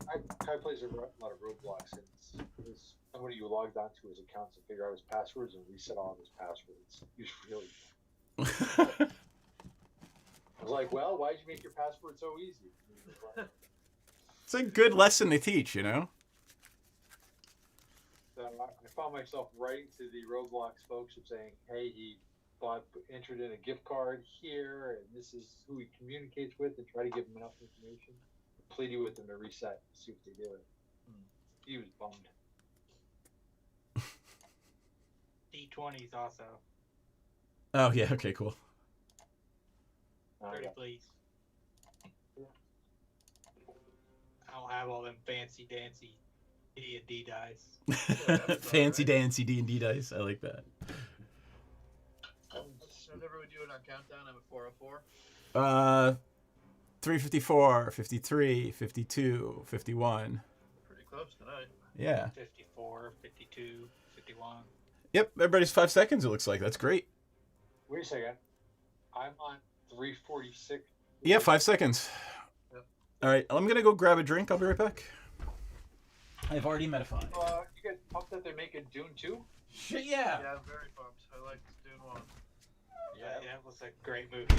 I plays a lot of roadblocks, and it's somebody you logged onto his accounts to figure out his passwords and reset all of his passwords. He's really. I was like, well, why'd you make your password so easy? It's a good lesson to teach, you know? So I found myself writing to the Roblox folks of saying, hey, he entered in a gift card here, and this is who he communicates with, and try to give him enough information. Pleading with them to reset, see what they do. He was bummed. D20s also. Oh, yeah, okay, cool. 30, please. I don't have all them fancy dancy D&D dice. Fancy dancy D&D dice. I like that. Whenever we do it on countdown, I'm at 404. 354, 53, 52, 51. Pretty close tonight. Yeah. 54, 52, 51. Yep, everybody's 5 seconds, it looks like. That's great. Wait a second. I'm on 346. Yeah, 5 seconds. Yep. All right, I'm going to go grab a drink. I'll be right back. I've already met a 5. You get pumped that they're making Dune 2? Shit, yeah. Yeah, I'm very pumped. I like Dune 1. Yeah, it was a great movie.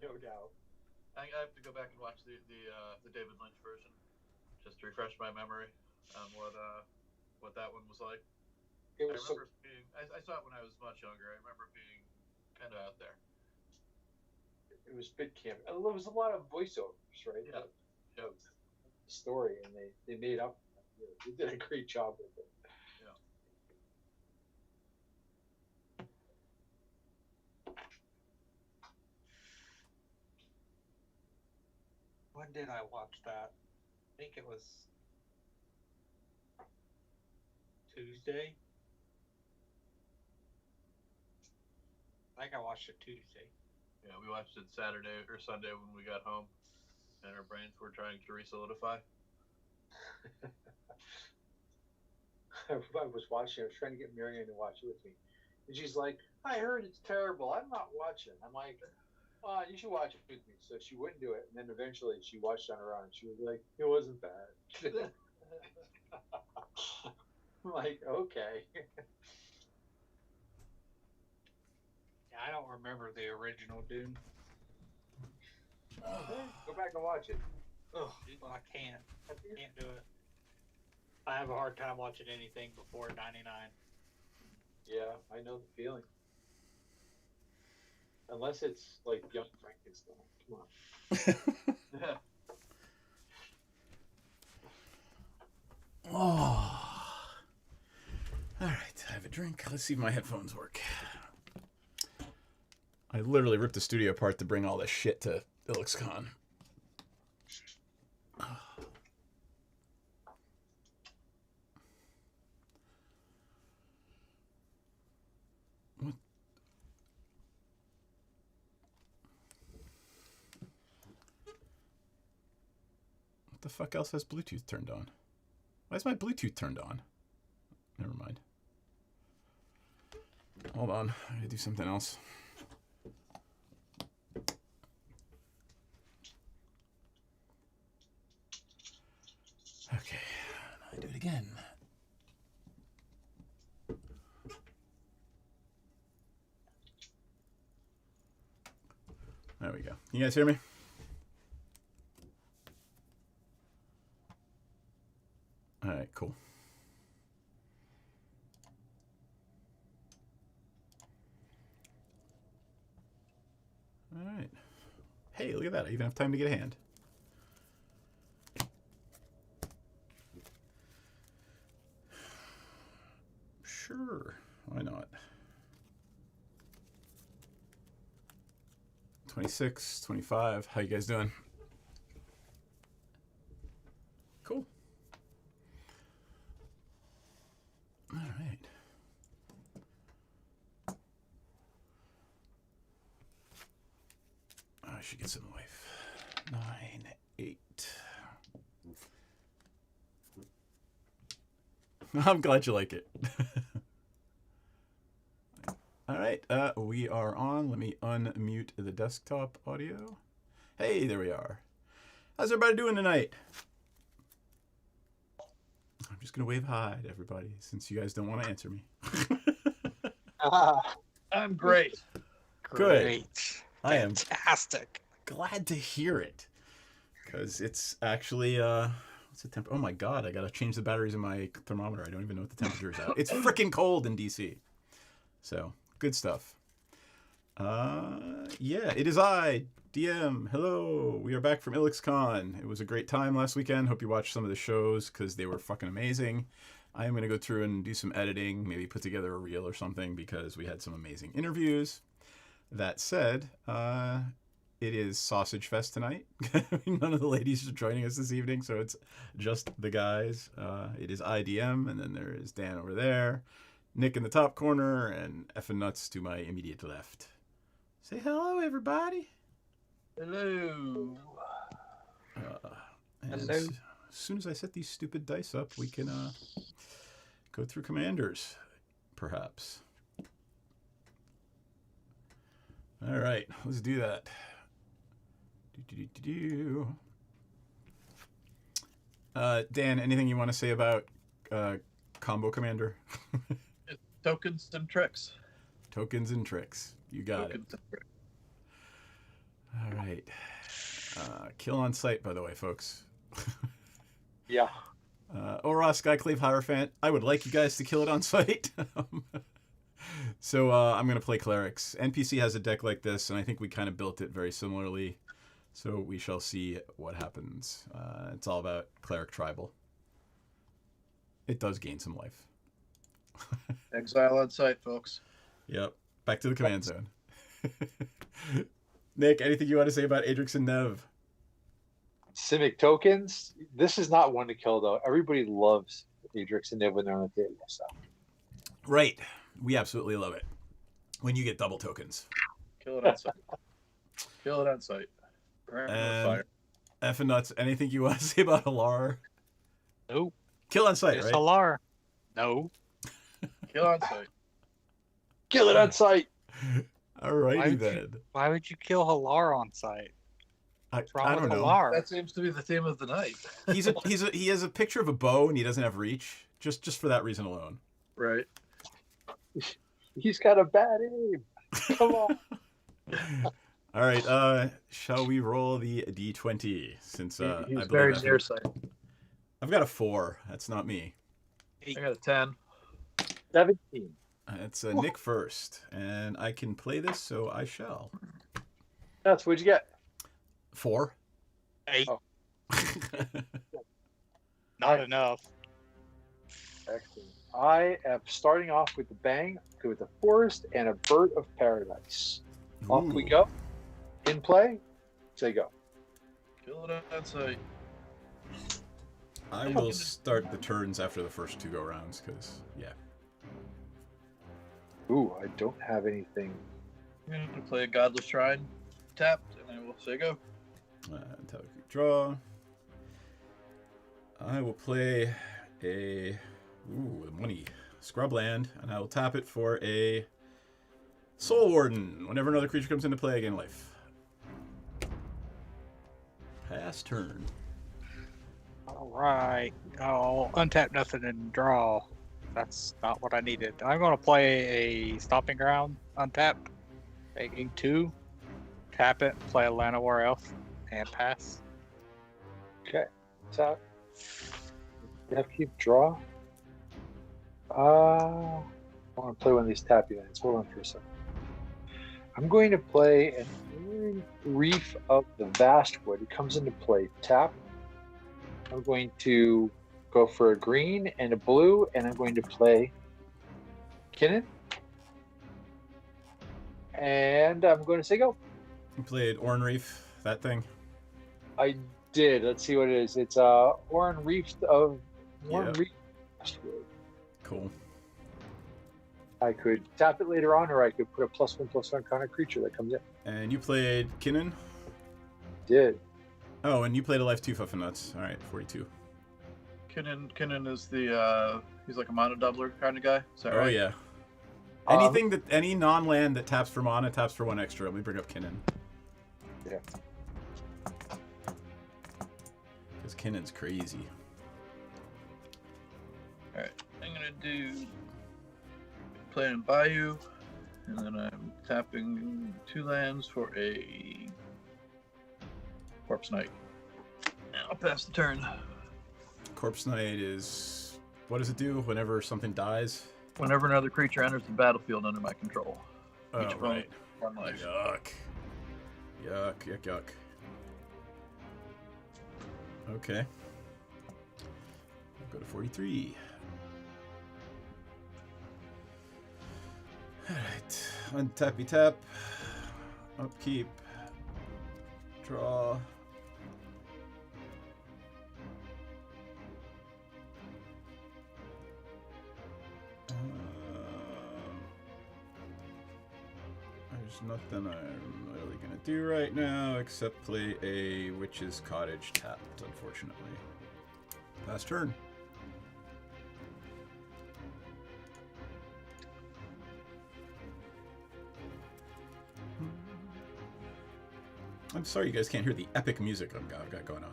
No doubt. I have to go back and watch the David Lynch version, just to refresh my memory on what that one was like. It was I saw it when I was much younger. I remember being kind of out there. It was big camp. There was a lot of voiceovers, right? Yeah. The story, and they made up. They did a great job with it. When did I watch that? I think it was Tuesday. I think I watched it Tuesday. Yeah, we watched it Saturday or Sunday when we got home, and our brains were trying to re-solidify. I was watching. I was trying to get Marianne to watch it with me, and she's like, "I heard it's terrible. I'm not watching." I'm like, "Oh, you should watch it with me." So she wouldn't do it, and then eventually she watched on her own. She was like, "It wasn't bad." I'm like, "Okay." Yeah, I don't remember the original Dune. Go back and watch it. Well, I can't do it. I have a hard time watching anything before 99. Yeah, I know the feeling. Unless it's like Young Frankenstein. Come on. Oh. All right, I have a drink. Let's see if my headphones work. I literally ripped the studio apart to bring all this shit to IlluxCon. What the fuck else has Bluetooth turned on? Why is my Bluetooth turned on? Never mind. Hold on, I gotta do something else. Okay, I do it again. There we go. You guys hear me? All right, cool. All right. Hey, look at that. I even have time to get a hand. Sure. Why not? 26, 25. How you guys doing? Cool. All right. I should get some life. 9, 8. I'm glad you like it. All right, we are on. Let me unmute the desktop audio. Hey, there we are. How's everybody doing tonight? just gonna wave hi to everybody since you guys don't want to answer me. I'm great. Good. Great. I am Fantastic. glad to hear it, because it's actually what's the temp? Oh my god, I gotta change the batteries in my thermometer. I don't even know what the temperature is out. It's freaking cold in DC. So good stuff. Yeah, it is I, DM. Hello, we are back from IllixCon. It was a great time last weekend. Hope you watched some of the shows because they were fucking amazing. I am going to go through and do some editing, maybe put together a reel or something because we had some amazing interviews. That said, it is Sausage Fest tonight. None of the ladies are joining us this evening, so it's just the guys. It is IDM, and then there is Dan over there, Nick in the top corner, and Effin Nuts to my immediate left. Say hello, everybody. Hello. And Hello. as soon as I set these stupid dice up, we can go through commanders, perhaps. All right, let's do that. Dan, anything you want to say about Combo Commander? Tokens and tricks. Tokens and tricks. You got Tokens and tricks. it. All right. Kill on sight, by the way, folks. Yeah. Oros, Skyclave, Hierophant. I would like you guys to kill it on sight. So I'm going to play Clerics. NPC has a deck like this, and I think we kind of built it very similarly. So we shall see what happens. It's all about Cleric Tribal. It does gain some life. Exile on site, folks. Yep. Back to the command zone. Nick, anything you want to say about Adrix and Nev? Simic tokens. This is not one to kill, though. Everybody loves Adrix and Niv when they're on the table. So. Right. We absolutely love it. When you get double tokens. Kill it on site. Kill it on site. Burn And fire. Effin Nuts, anything you want to say about Alar? Nope. Kill on sight, It's right? Alar. No. Kill on site. Kill it on sight. Alrighty Why would then. Why would you kill Halar on site? I What's wrong don't with know. Halar? That seems to be the theme of the night. He has a picture of a bow and he doesn't have reach. Just for that reason alone. Right. He's got a bad aim. Come on. All right. Shall we roll the D20? Since I He's believe very Effin- nearsighted. I've got a 4. That's not me. I got a 10. 17. It's Nick first, and I can play this, so I shall. That's what'd you get? 4. 8. Oh. Not enough. Excellent. I am starting off with the bang, with a forest and a bird of paradise. Off we Ooh. go. In play. Say go. Kill it on site. I will start the turns after the first 2 go rounds, because, yeah. Ooh, I don't have anything. I'm going to play a Godless Shrine tapped, and I will say go. Until I draw. I will play a money Scrubland, and I will tap it for a Soul Warden. Whenever another creature comes into play, I gain life. Pass turn. All right. I'll untap nothing and draw. That's not what I needed. I'm going to play a Stomping Ground untapped, taking 2, tap it, play a Llanowar Elf, and pass. Okay. Tap. You have to keep draw. I want to play one of these tappy lands. Hold on for a second. I'm going to play an Iron Reef of the Vastwood. It comes into play. Tap. I'm going to go for a green and a blue, and I'm going to play Kinnan. And I'm going to say go. You played Oran Reef, that thing. I did. Let's see what it is. It's Oran Reef of Yeah. Reef Vastwood. Cool. I could tap it later on, or I could put a +1/+1 kind of creature that comes in. And you played Kinnan. Did. Oh, and you played a life 2 Fuffin Nuts. All right, 42. Kinnan is the, he's like a mono doubler kind of guy. Is that Oh, right? yeah. Any non-land that taps for mana taps for 1 extra. Let me bring up Kinnan. Yeah. Because Kinnan's crazy. Alright, I'm gonna do Play in Bayou, and then I'm tapping 2 lands for a Corpse Knight. And I'll pass the turn. Corpse Knight is... What does it do whenever something dies? Whenever another creature enters the battlefield under my control. Oh, Each right. 1 life. Yuck. Yuck, yuck, yuck. Okay. I'll go to 43. Alright. Untappy tap. Upkeep. Draw. There's nothing I'm really gonna do right now except play a Witch's Cottage tapped, unfortunately. Last turn. I'm sorry you guys can't hear the epic music I've got going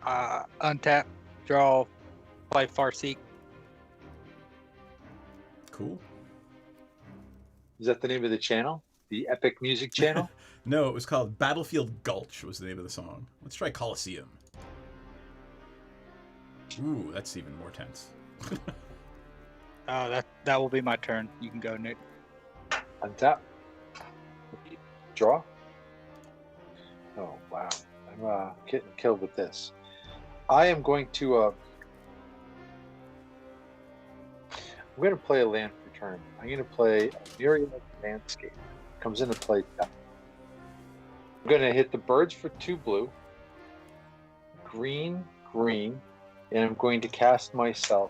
on. Untap, draw, play Farseek. Cool. Is that the name of the channel? The Epic Music channel? No, it was called Battlefield Gulch was the name of the song. Let's try Coliseum. Ooh, that's even more tense. That will be my turn. You can go, Nick. Untap. Draw. Oh, wow. I'm getting killed with this. I am going to... I'm going to play a land for turn. I'm going to play a Myriad Landscape. Comes into play. I'm going to hit the birds for 2 blue. Green, green. And I'm going to cast myself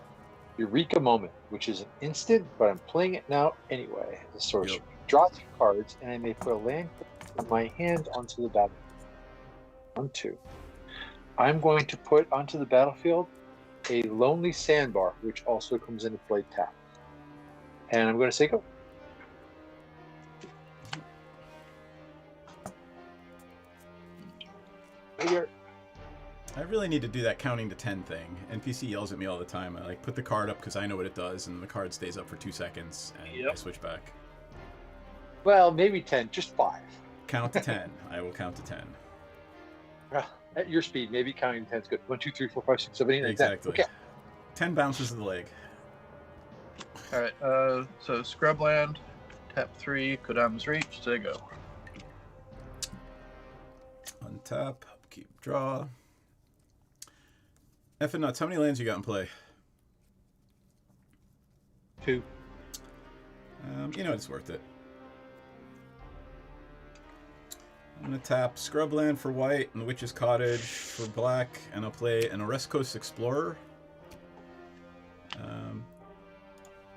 Eureka Moment, which is an instant, but I'm playing it now anyway as a sorcery. Yep. Draw 2 cards, and I may put a land on my hand onto the battlefield. 1, 2. I'm going to put onto the battlefield a Lonely Sandbar, which also comes into play tapped. And I'm going to say go. Right here. I really need to do that counting to 10 thing. NPC yells at me all the time. I like put the card up because I know what it does, and the card stays up for 2 seconds, and I switch back. Well, maybe 10, just 5. Count to 10. I will count to 10. At your speed, maybe counting to 10 is good. 1, 2, 3, 4, 5, 6, 7, 8, 9, 10. Exactly. Okay. 10 bounces of the leg. Alright, so Scrubland, tap 3, Kodama's Reach, so go. Untap, keep draw. Effing nuts, how many lands you got in play? 2. You know it's worth it. I'm going to tap Scrubland for white and the Witch's Cottage for black, and I'll play an Orest Coast Explorer.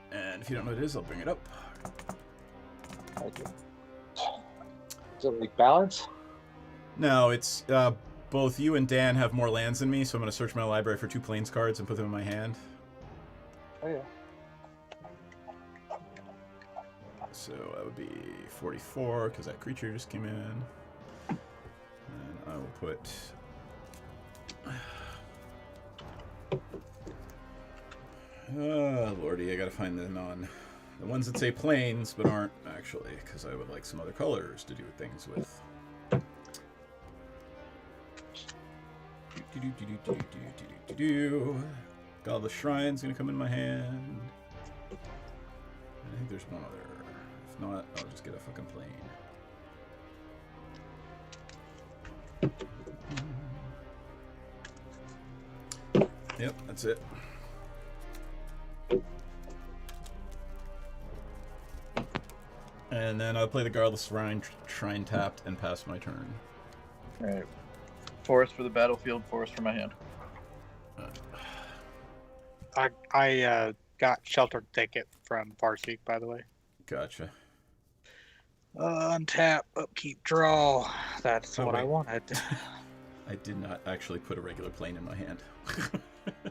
And if you don't know what it is, I'll bring it up. Okay. Is it like balance? No, it's both you and Dan have more lands than me, so I'm going to search my library for 2 Plains cards and put them in my hand. Oh, yeah. So that would be 44, because that creature just came in. And I will put... lordy, I gotta find the ones that say Plains, but aren't actually, because I would like some other colors to do things with. Godless Shrine's gonna come in my hand. I think there's one other. If not, I'll just get a fucking plane. Yep, that's it. And then I'll play the Godless Shrine tapped and pass my turn. Alright. Forest for the battlefield, forest for my hand. I got Sheltered Thicket from Farseek, by the way. Gotcha. Untap, upkeep, draw. That's what I wanted. I did not actually put a regular plane in my hand.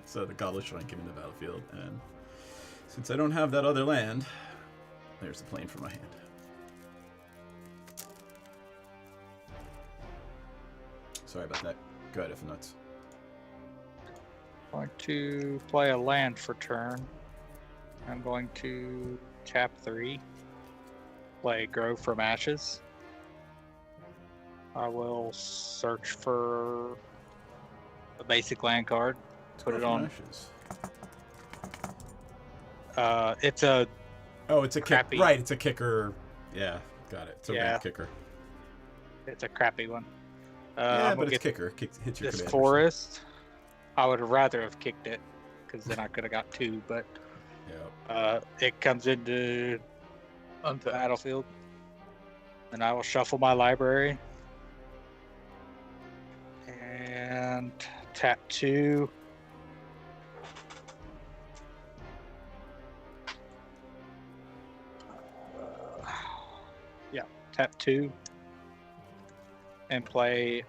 So the Godless Shrine came in the battlefield, and since I don't have that other land, there's the plane for my hand. Sorry about that. Go ahead, if nuts. going to play a land for turn. I'm going to tap 3. Play Grow from Ashes. I will search for a basic land card. Put it on. Ashes. It's a Oh, it's a crappy. kick. Right, it's a kicker. Yeah, got it. It's a Yeah. red kicker. It's a crappy one. Yeah, I'm but gonna it's get kicker. Hits your this commanders. forest. I would rather have kicked it because then I could have got 2. But Yep. it comes into Untapped. battlefield, and I will shuffle my library and tap 2. Tap 2 and play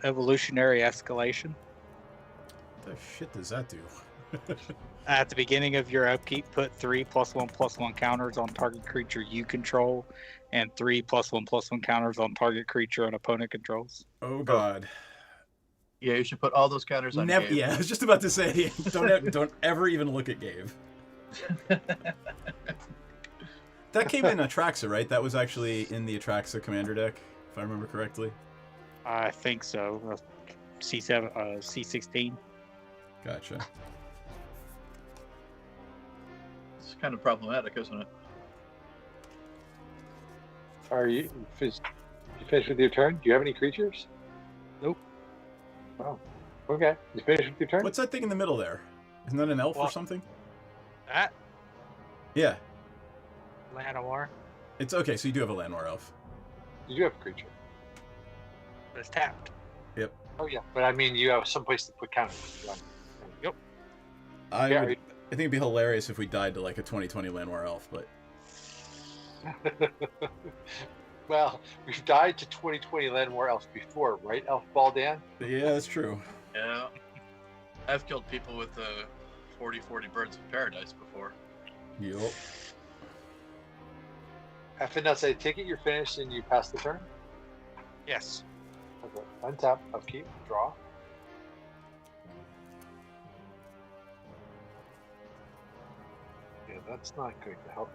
Evolutionary Escalation. What the shit does that do? At the beginning of your upkeep, put 3+1/+1 counters on target creature you control, and 3+1/+1 counters on target creature an opponent controls. Oh god. Yeah, you should put all those counters on Never. Gabe. Yeah, I was just about to say, don't ever even look at Gabe. That came in Atraxa, right? That was actually in the Atraxa commander deck, if I remember correctly. I think so. C7, C16. Gotcha. It's kind of problematic, isn't it? Are you finished with your turn? Do you have any creatures? Nope. Oh, okay. You finished with your turn? What's that thing in the middle there? Isn't that an elf or What? something? That Yeah. Llanowar It's okay, so you do have a Llanowar elf. You do have a creature. is tapped. Oh yeah, but I mean, you have someplace to put counters. Yep. I Yeah, think it'd be hilarious if we died to like a 2020 Llanowar elf, but Well, we've died to 2020 Landmore elves before, right, Elf Baldan? yeah, that's true. Yeah. I've killed people with 40 birds of paradise before. Yup. FNS, I take it you're finished and you pass the turn? Yes. Okay. Untap, upkeep, draw. Yeah, that's not going to help.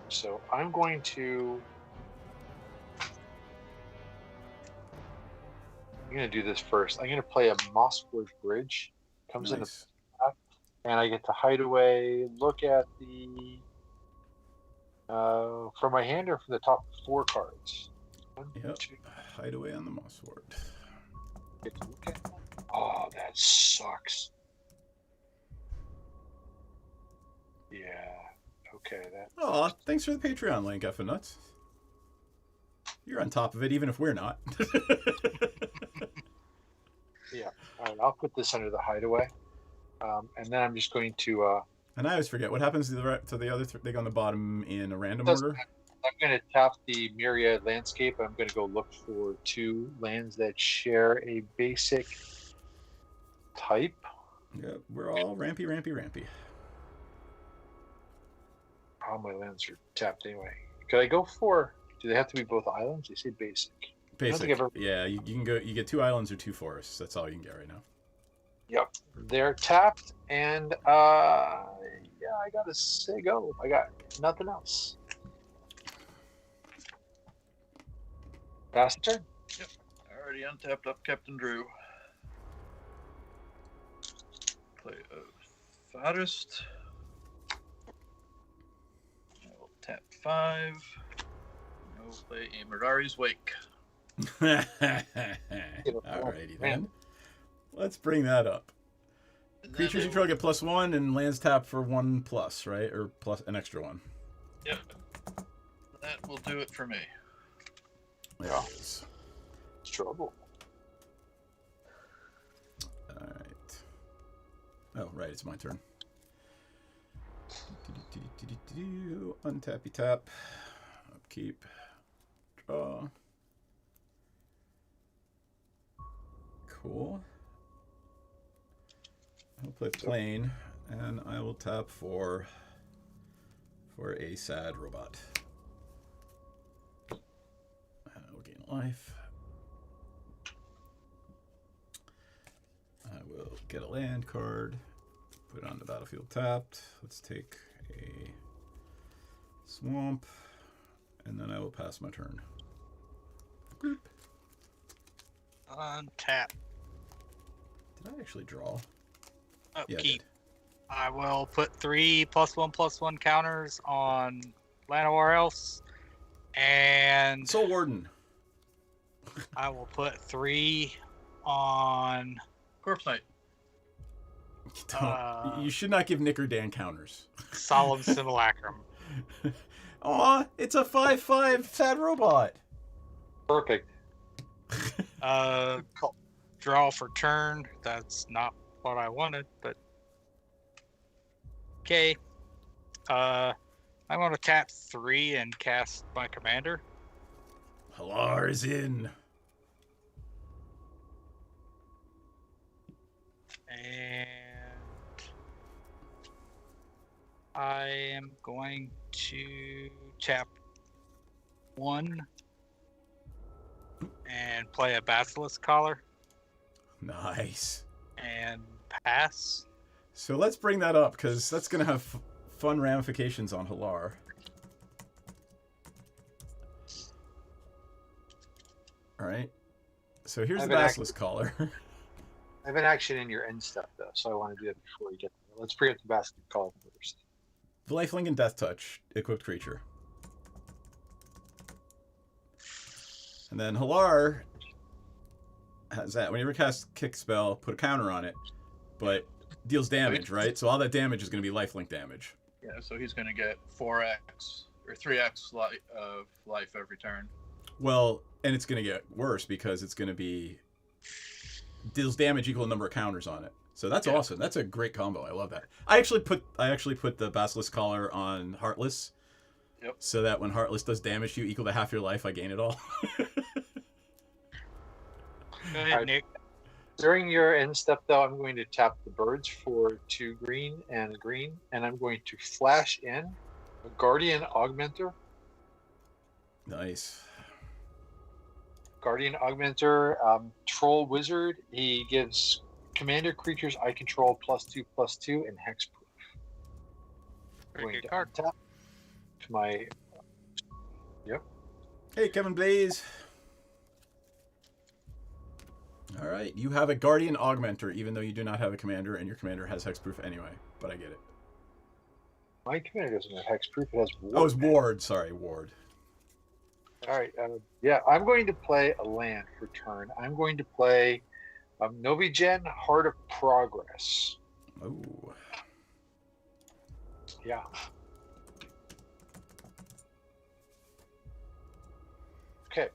So I'm going to do this first. I'm going to play a Mosswood Bridge. Comes in Nice. and I get to hide away, look at the from my hand or from the top 4 cards. 1, Yep. 2, Hide away on the Mossword. get to look at that. Oh, that sucks. Yeah. Okay. That. Aw, thanks for the Patreon link, F and Nuts. You're on top of it, even if we're not. Yeah. All right. I'll put this under the hideaway, and then I'm just going to. And I always forget what happens to the other thing on the bottom in a random Doesn't order. I'm going to tap the Myriad Landscape. I'm going to go look for 2 lands that share a basic type. Yeah, we're all rampy. All my lands are tapped anyway. Could I go for? Do they have to be both islands? They say basic. Basic. I've ever- Yeah, you can go. You get 2 islands or 2 forests. That's all you can get right now. Yep, they're tapped, and yeah, I gotta say go. I got nothing else. Pass the turn. I already untapped up Captain Drew. Play a Forest. I will tap 5. I will play a Mirari's Wake. Alrighty then. Let's bring that up. And then Creatures they you control get +1 and lands tap for 1+, right? Or plus an extra 1. Yep. That will do it for me. There Yeah. it is. It's trouble. Alright. Oh, right, it's my turn. Untappy tap. Upkeep. Draw. Cool. I'll play Plane, and I will tap for a sad robot. And I will gain a life. I will get a land card, Put it on the battlefield tapped. Let's take a swamp, and then I will pass my turn. Untap. Did I actually draw? Upkeep. Yeah, I did. I will put 3 +1/+1 counters on Llanowar Elves, and Soul Warden. I will put 3 on. Corpse Knight. You should not give Nick or Dan counters. Solemn Simulacrum. Aw, it's a 5/5 sad robot. Perfect. Draw for turn. That's not what I wanted, but okay. I'm gonna tap 3 and cast my commander. Halar is in. And I am going to tap 1 and play a Basilisk Collar Nice. and pass. So let's bring that up, because that's going to have fun ramifications on Halar. Alright. So here's the Basilisk Collar. I have an action in your end stuff, though, so I want to do it before we get there. Let's bring up the basket call first. Lifelink and Death Touch, equipped creature. And then Halar has that. Whenever you cast Kick spell, put a counter on it, but deals damage, right? So all that damage is going to be lifelink damage. Yeah, so he's going to get 4x or 3x of life every turn. Well, and it's going to get worse because it's going to be deals damage equal number of counters on it. So that's awesome. That's a great combo. I love that. I actually put the Basilisk Collar on Heartless. Yep. So that when Heartless does damage to you equal to half your life, I gain it all. Go ahead, Nick. During your end step, though, I'm going to tap the birds for 2 green and a green, and I'm going to flash in a Guardian Augmenter. Nice. Guardian Augmenter, Troll Wizard. He gives commander creatures I control +2/+2 and hexproof. Very Going good to card. tap to my. Yep. Hey, Kevin Blaze. All right, you have a Guardian Augmenter, even though you do not have a commander, and your commander has hexproof anyway. But I get it. My commander doesn't have hexproof. It has ward. Oh, it's Ward. Sorry, Ward. All right. Yeah, I'm going to play a land for turn. I'm going to play Novigen, Heart of Progress. Oh. Yeah. Okay.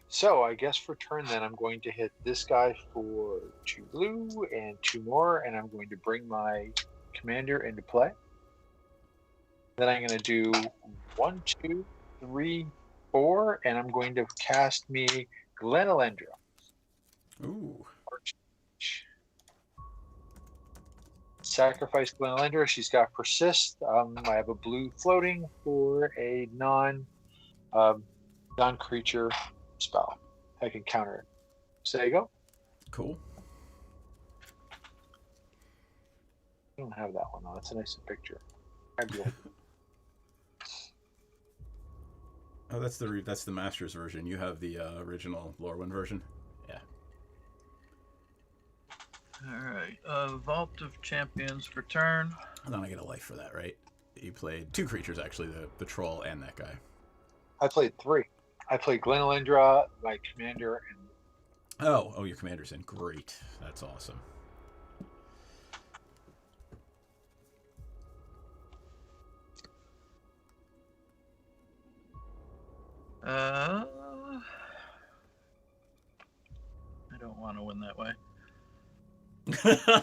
So I guess for turn then, I'm going to hit this guy for 2 blue and 2 more, and I'm going to bring my commander into play. Then I'm going to do 1, 2, 3, 4, and I'm going to cast me Glenalendra. Ooh. Sacrifice Glenalendra. She's got Persist. I have a blue floating for a non-creature spell. I can counter it. So there you go. Cool. I don't have that one though. That's a nice picture. I'd be like, Oh, that's the Masters version. You have the original Lorwyn version. Yeah. Alright, Vault of Champions for turn. And then I get a life for that, right? You played 2 creatures, actually, the troll and that guy. I played 3. I played Glenalendra, my commander, and Oh, your commander's in. Great. That's awesome. I don't want to win that way.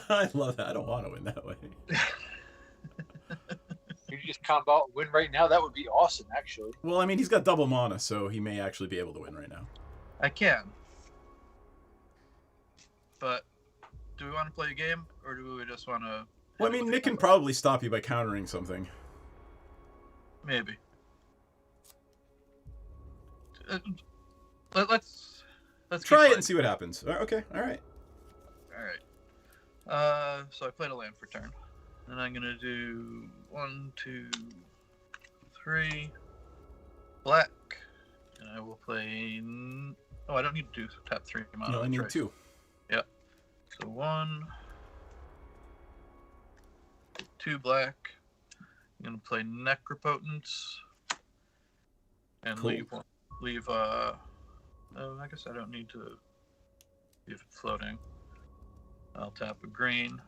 I love that. I don't want to win that way. you just combo out and win right now. That would be awesome, actually. Well, I mean, he's got double mana, so he may actually be able to win right now. I can. But do we want to play a game, or do we just want to... Well, I mean, Nick can probably stop you by countering something. Maybe. Let's try it and see what happens. Okay, all right. All right. So I played a land for turn. And I'm gonna do 1, 2, 3 black, and I will play. Oh, I don't need to do tap 3 mana. You only need right. 2. Yep. So 1, 2 black. I'm gonna play Necropotence and Cool. leave. Oh, I guess I don't need to. If it's floating, I'll tap a green.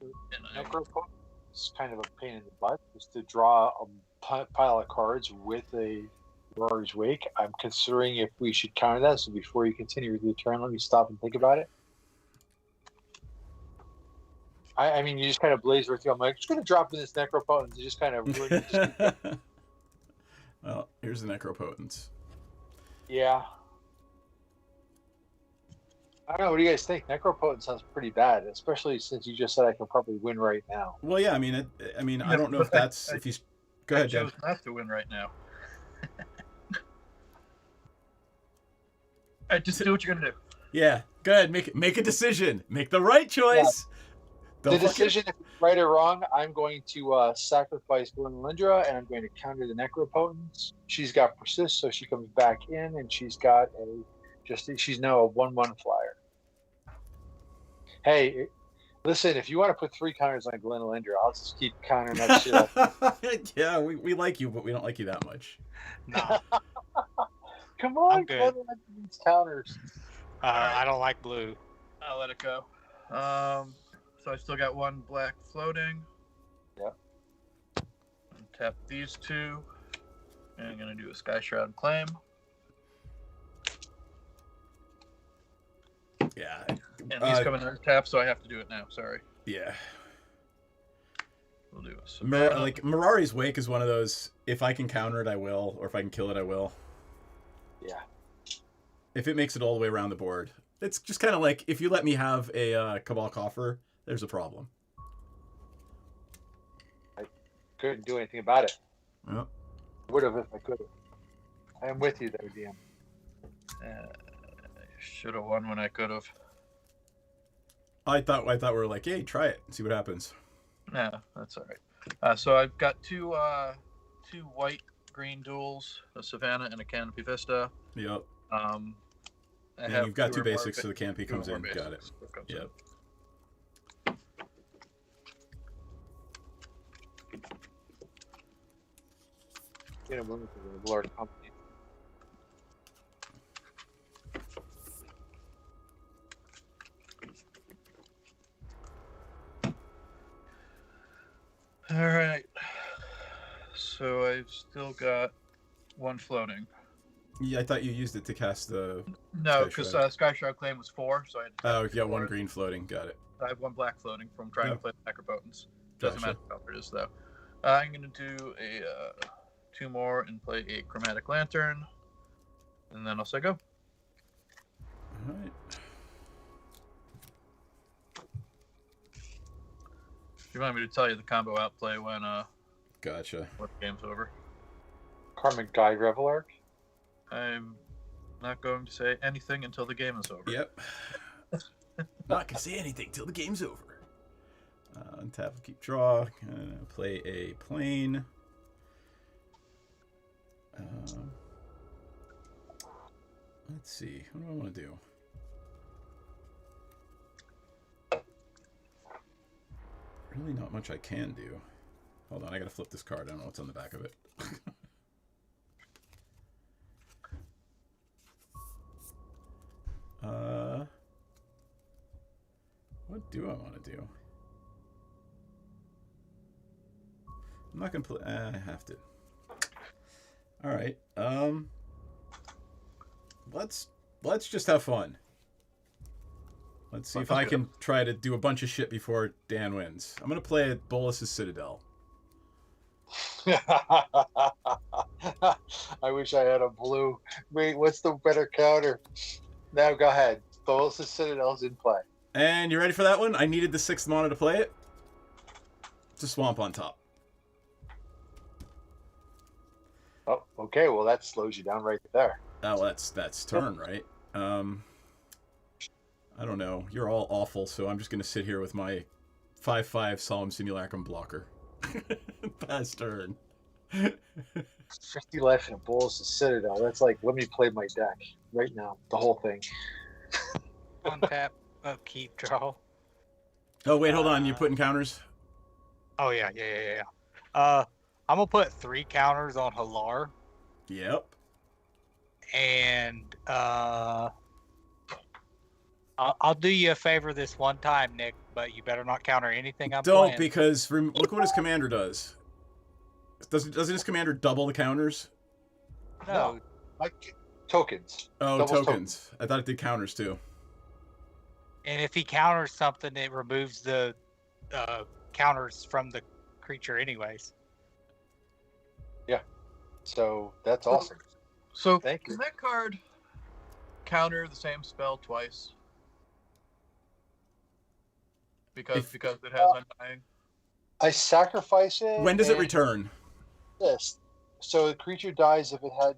And Necropotence is kind of a pain in the butt, just to draw a pile of cards with a Rory's Wake. I'm considering if we should counter that. So before you continue with your turn, let me stop and think about it. I mean, you just kind of blaze right through. I'm like, just going to drop in this Necropotence and just kind of ruin it. Well, here's the Necropotence. Yeah. I don't know. What do you guys think? Necropotence sounds pretty bad, especially since you just said I can probably win right now. Well, yeah. I mean, I don't know if that's if he's. Go ahead, I Dan. chose not to win right now. All right, just do what you're gonna do. Yeah, go ahead. Make a decision. Make the right choice. The decision, if it's right or wrong, I'm going to sacrifice Lindra, and I'm going to counter the Necropotence. She's got Persist, so she comes back in, and she's got she's now a 1/1 flyer. Hey, listen, if you want to put 3 counters on Lindra, I'll just keep countering that shit up. Yeah, we like you, but we don't like you that much. No, Come on, I'm good. these counters. I don't like blue. I'll let it go. So I still got 1 black floating. Yep. Tap these 2. And I'm gonna do a Sky Shroud claim. Yeah. And these come in untap, so I have to do it now. Sorry. Yeah. We'll do a Savannah. Like Mirari's Wake is one of those. If I can counter it, I will, or if I can kill it, I will. Yeah. If it makes it all the way around the board, it's just kind of like if you let me have a Cabal Coffer, there's a problem. I couldn't do anything about it. Yep. Would have if I could have. I am with you, though, DM. Should have won when I could have. I thought we were like, hey, try it and see what happens. Yeah, that's all right. So I've got two white-green duels, a Savannah and a Canopy Vista. Yep. And you've got 2 basics, so the Canopy comes in. Got it. Yep. Get a moment for the Lord Company. All right. So I've still got 1 floating. Yeah, I thought you used it to cast the. No, because Sky Shroud claim was 4, so I had to Oh, you got 1 green floating. Got it. I have 1 black floating from trying to play Necropotence. Doesn't Gotcha. matter how it is, though. I'm going to do a 2 more and play a Chromatic Lantern. And then I'll say go. All right. Do you want me to tell you the combo outplay when Gotcha. the game's over? Karmic Guide Reveler. I'm not going to say anything until the game is over. Yep. Not gonna say anything till the game's over. Untap, keep draw. Gonna play a plane. Let's see. What do I want to do? Really not much I can do. Hold on, I gotta flip this card. I don't know what's on the back of it. What do I want to do? I'm not gonna play. I have to. All right. Let's just have fun. Let's see if I can try to do a bunch of shit before Dan wins. I'm gonna play at Bolus's Citadel. I wish I had a blue. Wait, what's the better counter? Now go ahead. Bolus's Citadel's in play. And you ready for that one? I needed the 6th mana to play it. It's a swamp on top. Oh, okay. Well, that slows you down right there. Oh, that's turn, right? I don't know. You're all awful, so I'm just gonna sit here with my 5/5 Solemn Simulacrum blocker. Pass turn. 50 life and a Bulls to Citadel. That's like, let me play my deck right now. The whole thing. Untap, upkeep, draw. Oh, wait, hold on. You're putting counters? Oh yeah. I'm gonna put 3 counters on Halar, Yep. and I'll do you a favor this one time, Nick. But you better not counter anything I'm Don't, playing. because look what his commander does. Doesn't his commander double the counters? No, Like tokens. Oh, Doubles tokens. I thought it did counters too. and if he counters something, it removes the counters from the creature, anyways. So that's awesome. So Thank you. can that card counter the same spell twice? Because it has Undying. I sacrifice it. When does it and return? This. So the creature dies if it had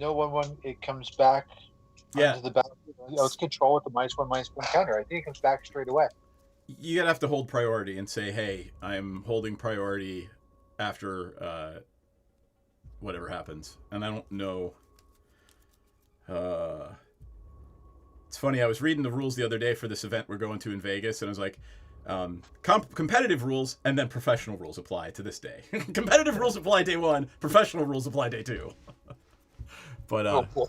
no 1/1. It comes back. Yeah. Onto the battlefield. It's control with the -1/-1 counter. I think it comes back straight away. You gotta have to hold priority and say, hey, I'm holding priority after whatever happens. And I don't know. It's funny, I was reading the rules the other day for this event we're going to in Vegas, and I was like, competitive rules and then professional rules apply to this day. Competitive rules apply day 1, professional rules apply day 2. But Oh boy.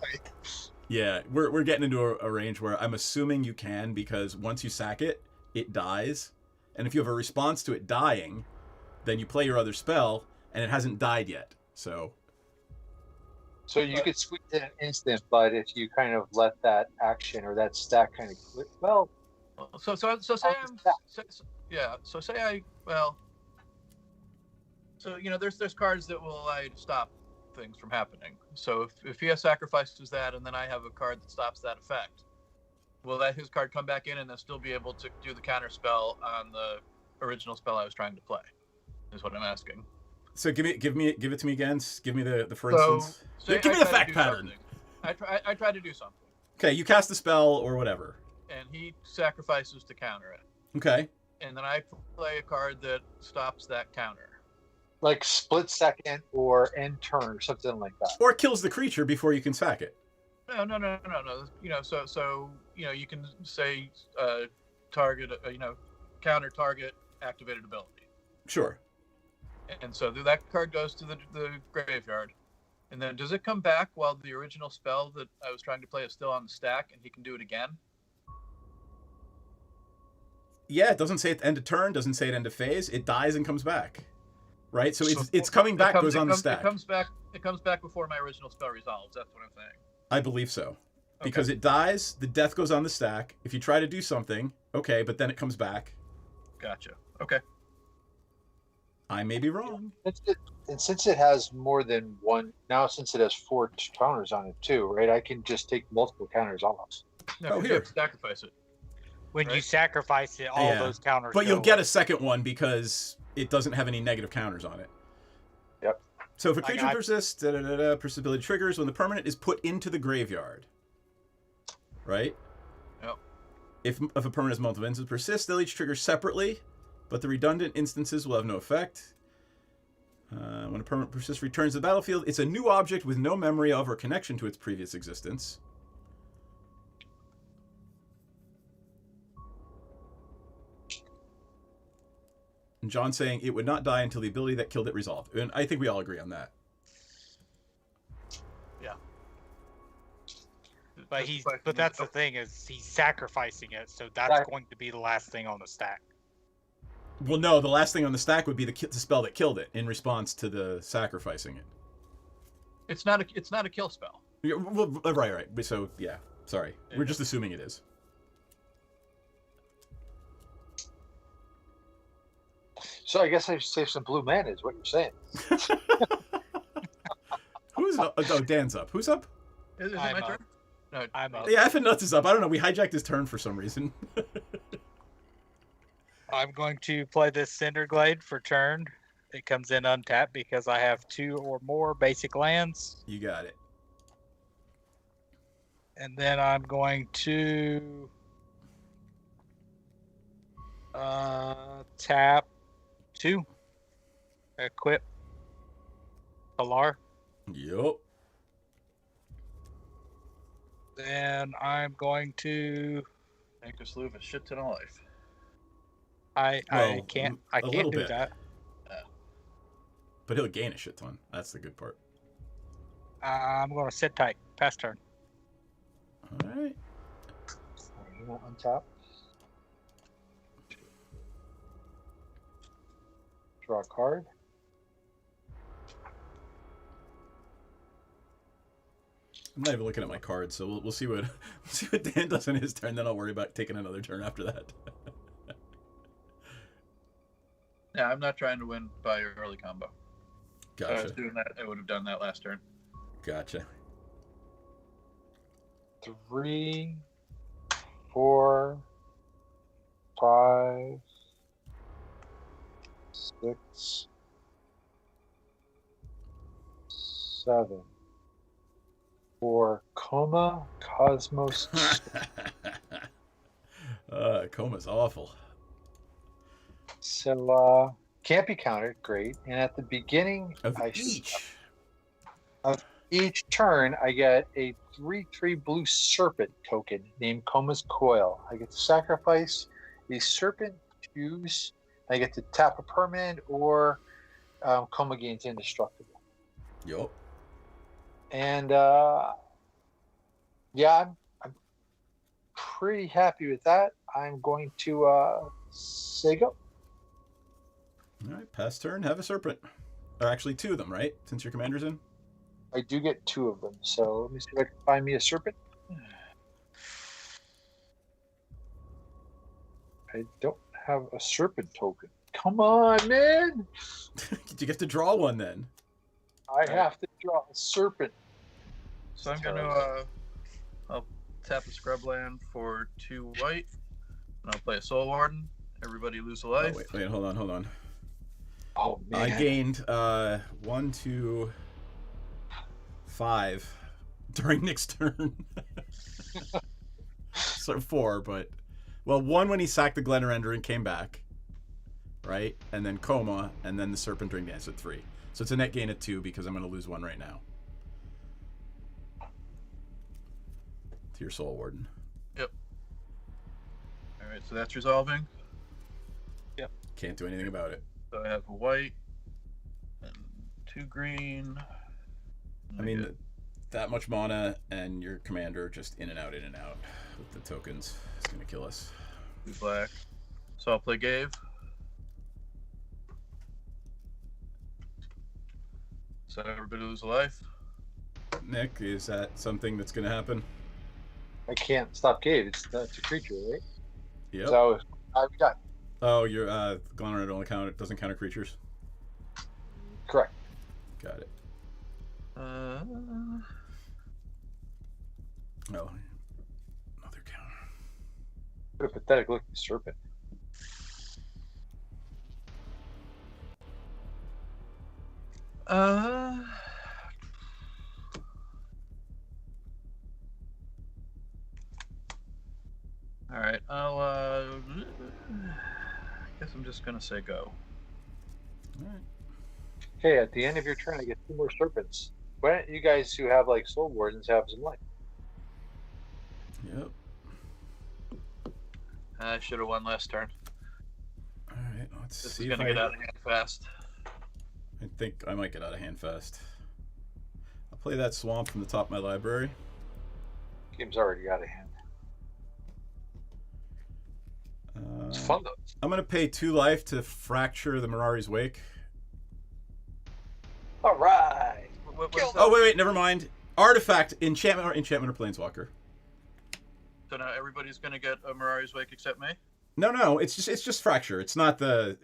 yeah, we're getting into a range where I'm assuming you can, because once you sack it, it dies. And if you have a response to it dying, then you play your other spell, and it hasn't died yet. So You could squeeze in an instant, but if you kind of let that action or that stack kind of click, well, So say there's cards that will allow you to stop things from happening. So if he sacrifices that, and then I have a card that stops that effect, will his card come back in and then still be able to do the counter spell on the original spell I was trying to play? Is what I'm asking. So give it to me again. Give me the for instance. Give me the fact pattern. I try to do something. Okay, you cast a spell or whatever. And he sacrifices to counter it. Okay. And then I play a card that stops that counter. like split second or end turn or something like that. Or it kills the creature before you can sack it. No. So you can say target, counter target activated ability. Sure. And so that card goes to the graveyard. And then does it come back while the original spell that I was trying to play is still on the stack and he can do it again? Yeah, it doesn't say it end of turn, doesn't say it end of phase. It dies and comes back. Right? So it's coming back, goes on the stack. It comes back before my original spell resolves. That's what I'm saying. I believe so. Because it dies, the death goes on the stack. If you try to do something, okay, but then it comes back. Gotcha. Okay. I may be wrong. And since it has more than one, now since it has 4 counters on it too, right? I can just take multiple counters off. No, you have to sacrifice it. When you sacrifice it, all those counters. But you'll get a second one because it doesn't have any negative counters on it. Yep. So if a creature persists, persistability triggers when the permanent is put into the graveyard. Right? Yep. If a permanent has multiple instances persist, they'll each trigger separately, but the redundant instances will have no effect. When a permanent persists returns to the battlefield, it's a new object with no memory of or connection to its previous existence. And John's saying it would not die until the ability that killed it resolved. And I think we all agree on that. Yeah. But that's the thing, is he's sacrificing it, so that's going to be the last thing on the stack. Well, no, the last thing on the stack would be the spell that killed it in response to the sacrificing it. It's not a kill spell. Yeah, well, right. So yeah, sorry, we're just assuming it is. So I guess I should save some blue mana, is what you're saying. Who's up? Oh, Dan's up. Who's up? Is it my turn? No, I'm up. Yeah, F Nuts is up. I don't know. We hijacked his turn for some reason. I'm going to play this Cinderglade for turn. It comes in untapped because I have 2 or more basic lands. You got it. And then I'm going to tap 2. Equip Alar. Yup. Then I'm going to. Make us lose a shit ton of life. I Well, can't. a I can't little do bit. that. But he'll gain a shit ton. That's the good part. I'm going to sit tight. Pass turn. All right. You want untap. Draw a card. I'm not even looking at my cards, so we'll see what Dan does on his turn. Then I'll worry about taking another turn after that. Yeah, I'm not trying to win by early combo. If I was Gotcha. doing that, I would have done that last turn. Gotcha. 3, 4, 5, 6, 7. For Coma Cosmos. Coma's awful. So can't be countered. Great. And at the beginning Of each turn, I get a 3/3 blue serpent token named Coma's Coil. I get to sacrifice a serpent, choose. I get to tap a permanent, or Coma gains indestructible. Yup. And yeah, I'm pretty happy with that. I'm going to say go. All right, pass turn, have a serpent. Or actually 2 of them, right? Since your commander's in? I do get 2 of them, so let me see if I can find me a serpent. I don't have a serpent token. Come on, man! You get to draw one then. I have to draw a serpent. So I'm gonna I'll tap a scrub land for 2 white, and I'll play a Soul Warden. Everybody lose a life. Oh, wait, hold on. Oh, man. I gained 1, 2, 5 during Nick's turn. So 4, but 1 when he sacked the Glenrender and came back, right? And then Coma, and then the Serpent during dance at 3. So it's a net gain of 2 because I'm going to lose 1 right now. To your Soul Warden. Yep. All right, so that's resolving. Can't do anything about it. So I have a white and 2 green. I mean, that much mana and your commander just in and out with the tokens. It's going to kill us. 2 black. So I'll play Gave. So everybody lose a life. Nick, is that something that's going to happen? I can't stop Cave. That's a creature, right? Yep. So I've got Oh, your Glenrender doesn't counter creatures? correct. Got it. Uh, Oh, another counter. What a pathetic looking serpent. all right, I guess I'm just gonna say go. All right. Okay, at the end of your turn, I get 2 more serpents. Why don't you guys who have like Soul Wardens have some life? Yep. I should have won last turn. All right. Let's This see is if gonna get out of hand fast. I think I might get out of hand fast. I'll play that swamp from the top of my library. Game's already out of hand. It's fun though. I'm gonna pay 2 life to fracture the Mirari's Wake. All right. What Kill is Oh that? wait, never mind. Artifact, enchantment or Planeswalker. So now everybody's gonna get a Mirari's Wake except me? No, it's just fracture. It's not the.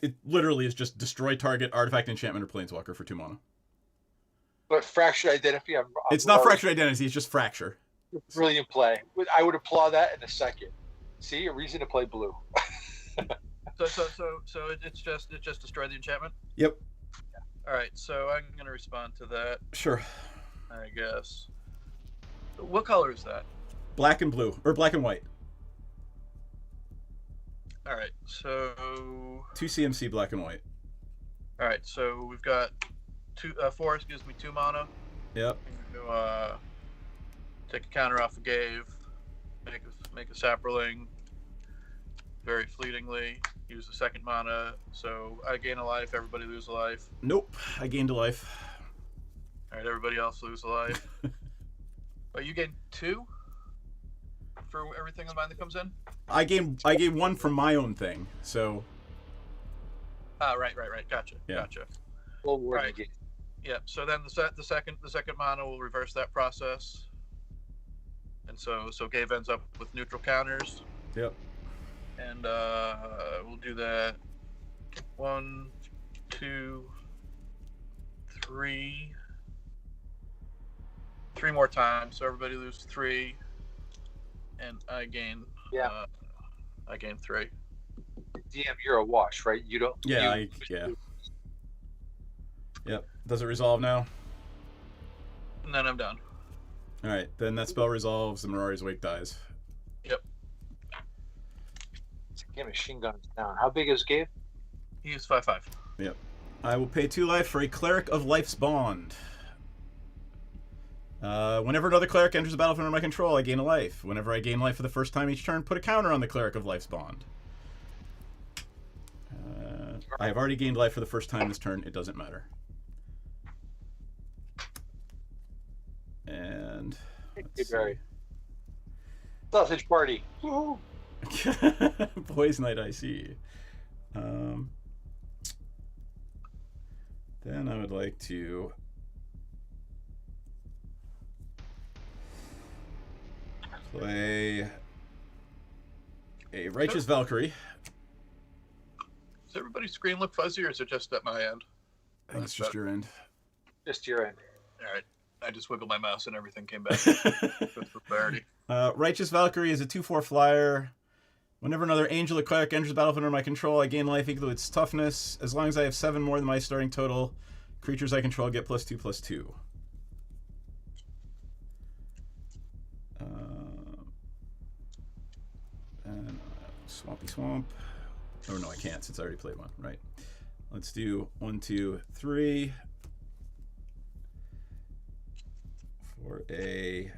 It literally is just destroy target artifact, enchantment, or Planeswalker for 2 mana. But fractured identity, It's not fractured identity. It's just fracture. Brilliant play. I would applaud that in a second. See, a reason to play blue. So it's just destroy the enchantment? Yep. All right, so I'm gonna respond to that, Sure. I guess. What color is that? Black and blue or black and white. All right, so 2 CMC black and white. all right, so we've got two. Forest gives me 2 mana. Yep. Take a counter off of Gave. Make a Saproling. Very fleetingly. Use the 2nd mana. So I gain a life. Everybody lose a life. Nope. I gained a life. All right, everybody else lose a life. But you gain 2 for everything of mine that comes in. I gain 1 from my own thing. So. Right. Gotcha. Yeah. Gotcha. Full word Right. again. Yep. So then the second mana will reverse that process, and so Gabe ends up with neutral counters. Yep. And we'll do that 1, 2, 3 more times. So everybody loses 3, and I gain. Yeah. I gain 3. DM, you're a wash, right? You don't. Yeah. you- Yep. Does it resolve now? And then I'm done. All right. Then that spell resolves. The Mirari's Wake dies. Yep. Get machine guns down. How big is Gabe? He is 5/5. Yep. I will pay 2 life for a Cleric of Life's Bond. Whenever another cleric enters the battlefield under my control, I gain a life. Whenever I gain life for the first time each turn, put a counter on the Cleric of Life's Bond. I have already gained life for the first time this turn. It doesn't matter. And let's Very. Sausage party. Woo! see. Boys' Night, I see. Then I would like to play a Righteous Valkyrie. Does everybody's screen look fuzzy, or is it just at my end? I think it's just your end. Just your end. All right. I just wiggled my mouse and everything came back. Just for clarity. Righteous Valkyrie is a 2/4 flyer. Whenever another angel or cleric enters the battlefield under my control, I gain life equal to its toughness. As long as I have 7 more than my starting total, creatures I control get +2/+2. And Swampy Swamp. Oh no, I can't since I already played one. Right. Let's do 1, 2, 3 for a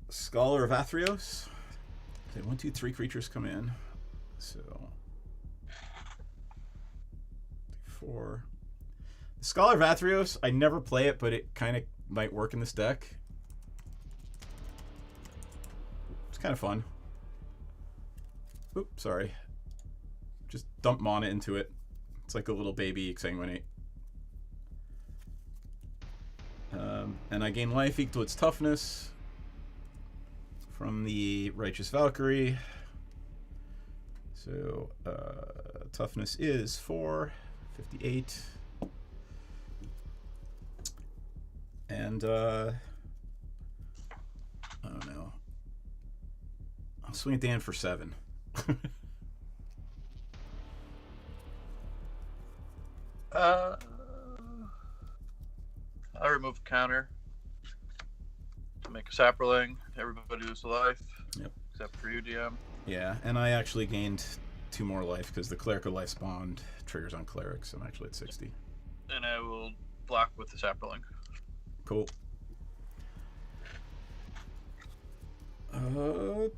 Scholar of Athreos. Okay, 1, 2, 3 creatures come in. So 4. The Scholar of Athreos, I never play it, but it kind of might work in this deck. It's kind of fun. Oops, sorry. Just dump mana into it. It's like a little baby exsanguinate. And I gain life equal to its toughness from the Righteous Valkyrie. So toughness is 4, 58. And I don't know. I'll swing at the end for 7. I remove a counter to make a Saproling. Everybody loses a life. Yep. Except for you, DM. Yeah, and I actually gained 2 more life because the Cleric of Life's Bond triggers on clerics. I'm actually at 60. And I will block with the Saproling. Cool.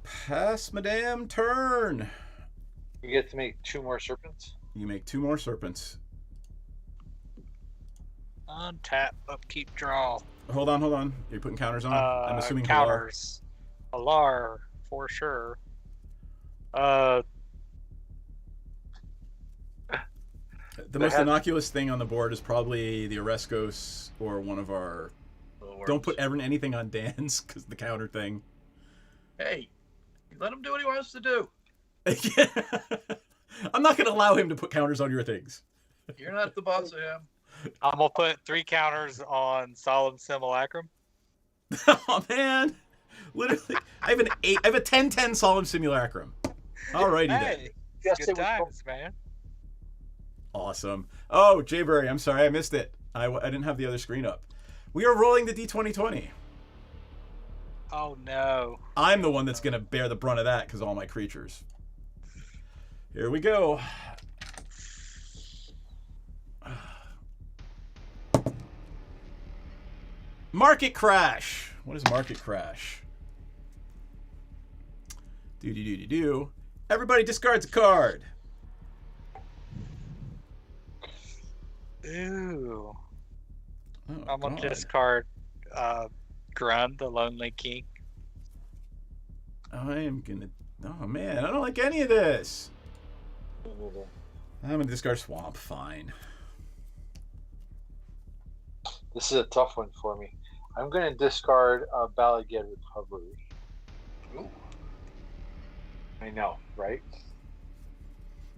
Pass my damn turn. You get to make 2 more serpents. You make 2 more serpents. Untap, upkeep, draw. Hold on. You're putting counters on? I'm assuming Halar. Counters. Halar, for sure. The most innocuous thing on the board is probably the Oreskos or one of our... Don't put anything on Dan's because the counter thing. Hey, let him do what he wants to do. I'm not going to allow him to put counters on your things. You're not the boss of him. I'm gonna put 3 counters on Solemn Simulacrum. Oh man, literally, I have a 10/10 Solemn Simulacrum. Alrighty then. Hey, Yes, good times, man. Awesome. Oh, Jayberry, I'm sorry I missed it. I didn't have the other screen up. We are rolling the D2020. Oh no. I'm the one that's going to bear the brunt of that because all my creatures. Here we go. Market crash. What is market crash? Do. Everybody discards a card. Ooh. Oh, I'm gonna God. discard Grun, the Lonely King. I am gonna. Oh man, I don't like any of this. I'm gonna discard Swamp. Fine. This is a tough one for me. I'm going to discard Balaged Recovery. Ooh. I know, right?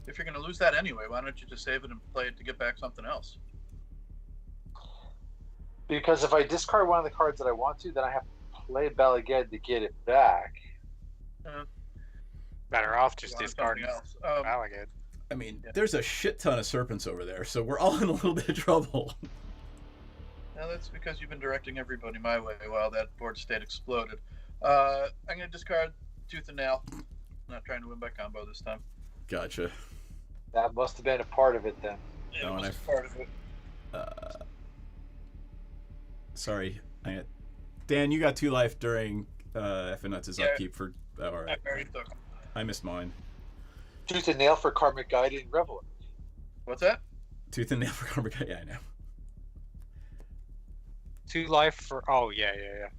If you're going to lose that anyway, why don't you just save it and play it to get back something else? Because if I discard one of the cards that I want to, then I have to play Balaged to get it back. Better off just You want discarding something else. Balaged. I mean, Yeah. there's a shit ton of serpents over there, so we're all in a little bit of trouble. No, that's because you've been directing everybody my way while that board state exploded. I'm going to discard Tooth and Nail. I'm not trying to win by combo this time. Gotcha. That must have been a part of it then. Yeah, No, and it was part of it. Sorry. Dan, you got 2 life during FNUts' Yeah. upkeep for. All right. I already took 'em. I missed mine. Tooth and Nail for Karmic Guide and Reveler. What's that? Tooth and nail for Carbon. Yeah, I know. 2 life for. Oh yeah.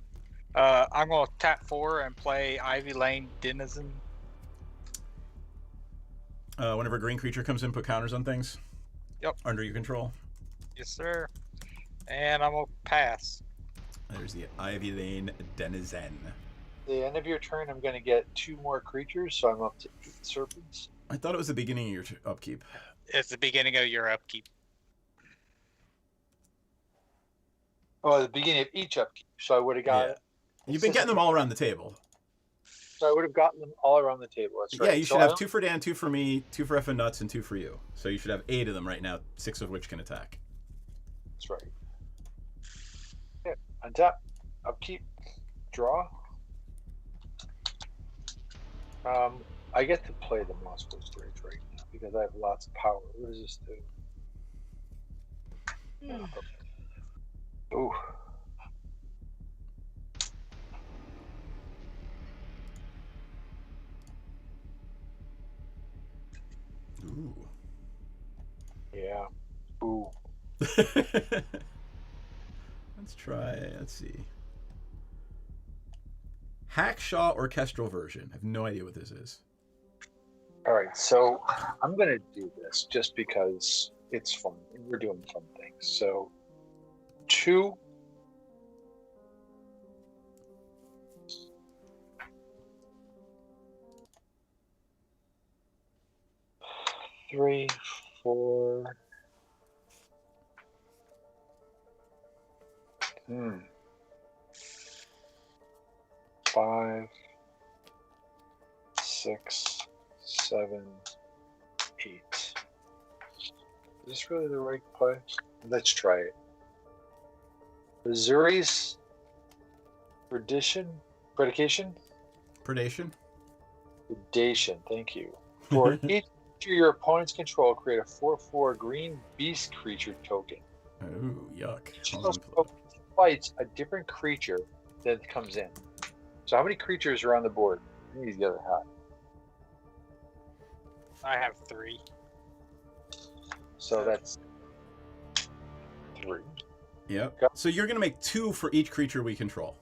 I'm gonna tap 4 and play Ivy Lane Denizen. Whenever a green creature comes in, put counters on things. Yep. Under your control. Yes, sir. And I'm gonna pass. There's the Ivy Lane Denizen. At the end of your turn, I'm going to get 2 more creatures, so I'm up to 8 serpents. I thought it was the beginning of your upkeep. It's the beginning of your upkeep. Oh, at the beginning of each upkeep. So I would have got Yeah. You've been getting them all around the table. So I would have gotten them all around the table. That's right. Yeah, you So should I have 2 for Dan, 2 for me, 2 for F and Nuts, and 2 for you. So you should have 8 of them right now, 6 of which can attack. That's right. Yeah, untap, upkeep, draw. I get to play the Moscow Straits right now because I have lots of power. What does this do? Ooh. Ooh. Yeah. Ooh. Let's try. Let's see. Hackshaw orchestral version. I have no idea what this is. All right, so I'm gonna do this just because it's fun and we're doing fun things. So 2. Three, 4. 5, 6, 7, 8. Is this really the right play? Let's try it. Missouri's predication? Predation? Predation, thank you. For each creature your opponents control, create a 4/4 green beast creature token. Ooh, yuck. Each of those tokens fights a different creature that comes in. So how many creatures are on the board? I need the other hat. I have 3. So that's 3. Yep. Go. So you're gonna make 2 for each creature we control.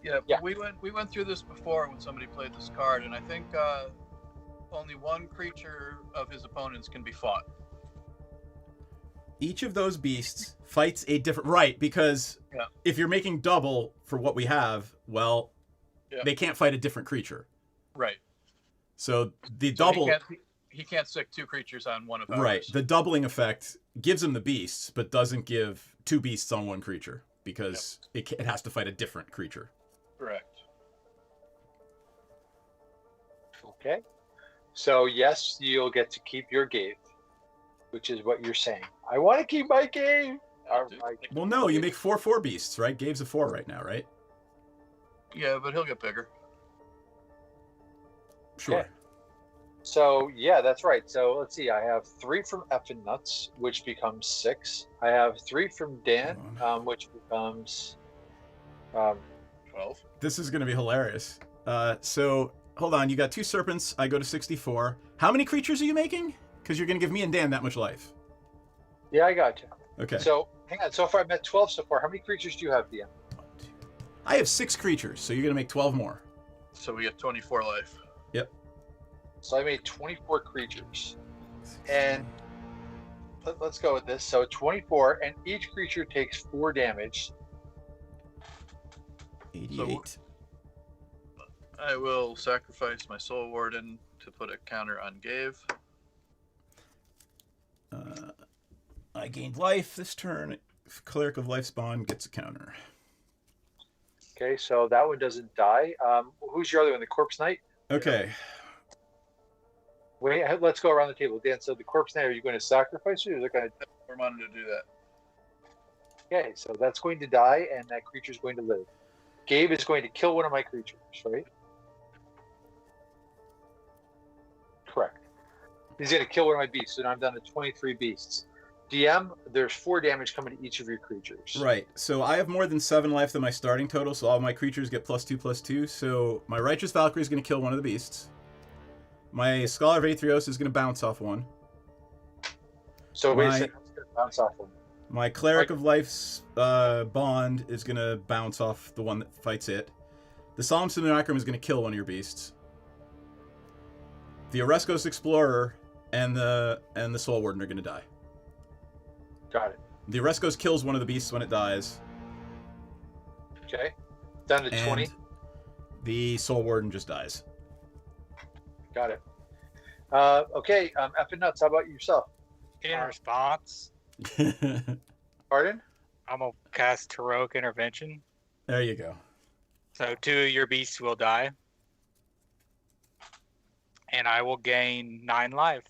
Yeah, Yeah. we went through this before when somebody played this card, and I think only 1 creature of his opponents can be fought. Each of those beasts fights a different right because Yeah. if you're making double for what we have, well, Yeah. they can't fight a different creature. Right. So the So double, he can't sick 2 creatures on one of ours. right? The doubling effect gives him the beasts, but doesn't give 2 beasts on 1 creature because it has to fight a different creature. Correct. Okay. So yes, you'll get to keep your game, which is what you're saying. I want to keep my game. Well, no, you make 4/4 beasts, right? Gabe's a 4 right now, right? Yeah, but he'll get bigger. Sure. Okay. So yeah, that's right. So let's see. I have 3 from Effin Nuts, which becomes 6. I have 3 from Dan, which becomes 12. This is going to be hilarious. So hold on. You got 2 serpents. I go to 64. How many creatures are you making? Because you're going to give me and Dan that much life. Yeah, I got you. Okay. So hang on. So far, I'm at 12 so far. How many creatures do you have, DM? I have 6 creatures, so you're going to make 12 more. So we get 24 life. Yep. So I made 24 creatures, and let's go with this. So 24, and each creature takes 4 damage. 88. I will sacrifice my Soul Warden to put a counter on Gave. I gained life this turn. Cleric of Life Spawn gets a counter. Okay, so that one doesn't die. Who's your other one? The Corpse Knight? Okay. Wait, let's go around the table. Dan, so the Corpse Knight, are you going to sacrifice it, or is it going to... We're wanting to do that. Okay, so that's going to die, and that creature's going to live. Gabe is going to kill one of my creatures, right? Correct. He's going to kill one of my beasts, and I'm down to 23 beasts. DM, there's 4 damage coming to each of your creatures. Right. So I have more than 7 life than my starting total, so all my creatures get +2/+2. So my Righteous Valkyrie is going to kill one of the beasts. My Scholar of Aetherios is going to bounce off one. So wait a second, it's going to bounce off one. My Cleric of Life's Bond is going to bounce off the one that fights it. The Solemn Simulacrum is going to kill one of your beasts. The Oreskos Explorer and the Soul Warden are going to die. Got it. The Oreskos kills one of the beasts when it dies. Okay. Down to 20. And the Soul Warden just dies. Got it. Okay, Effin Nuts, how about yourself? In response, Pardon? I'm going to cast Heroic Intervention. There you go. So 2 of your beasts will die. And I will gain 9 life.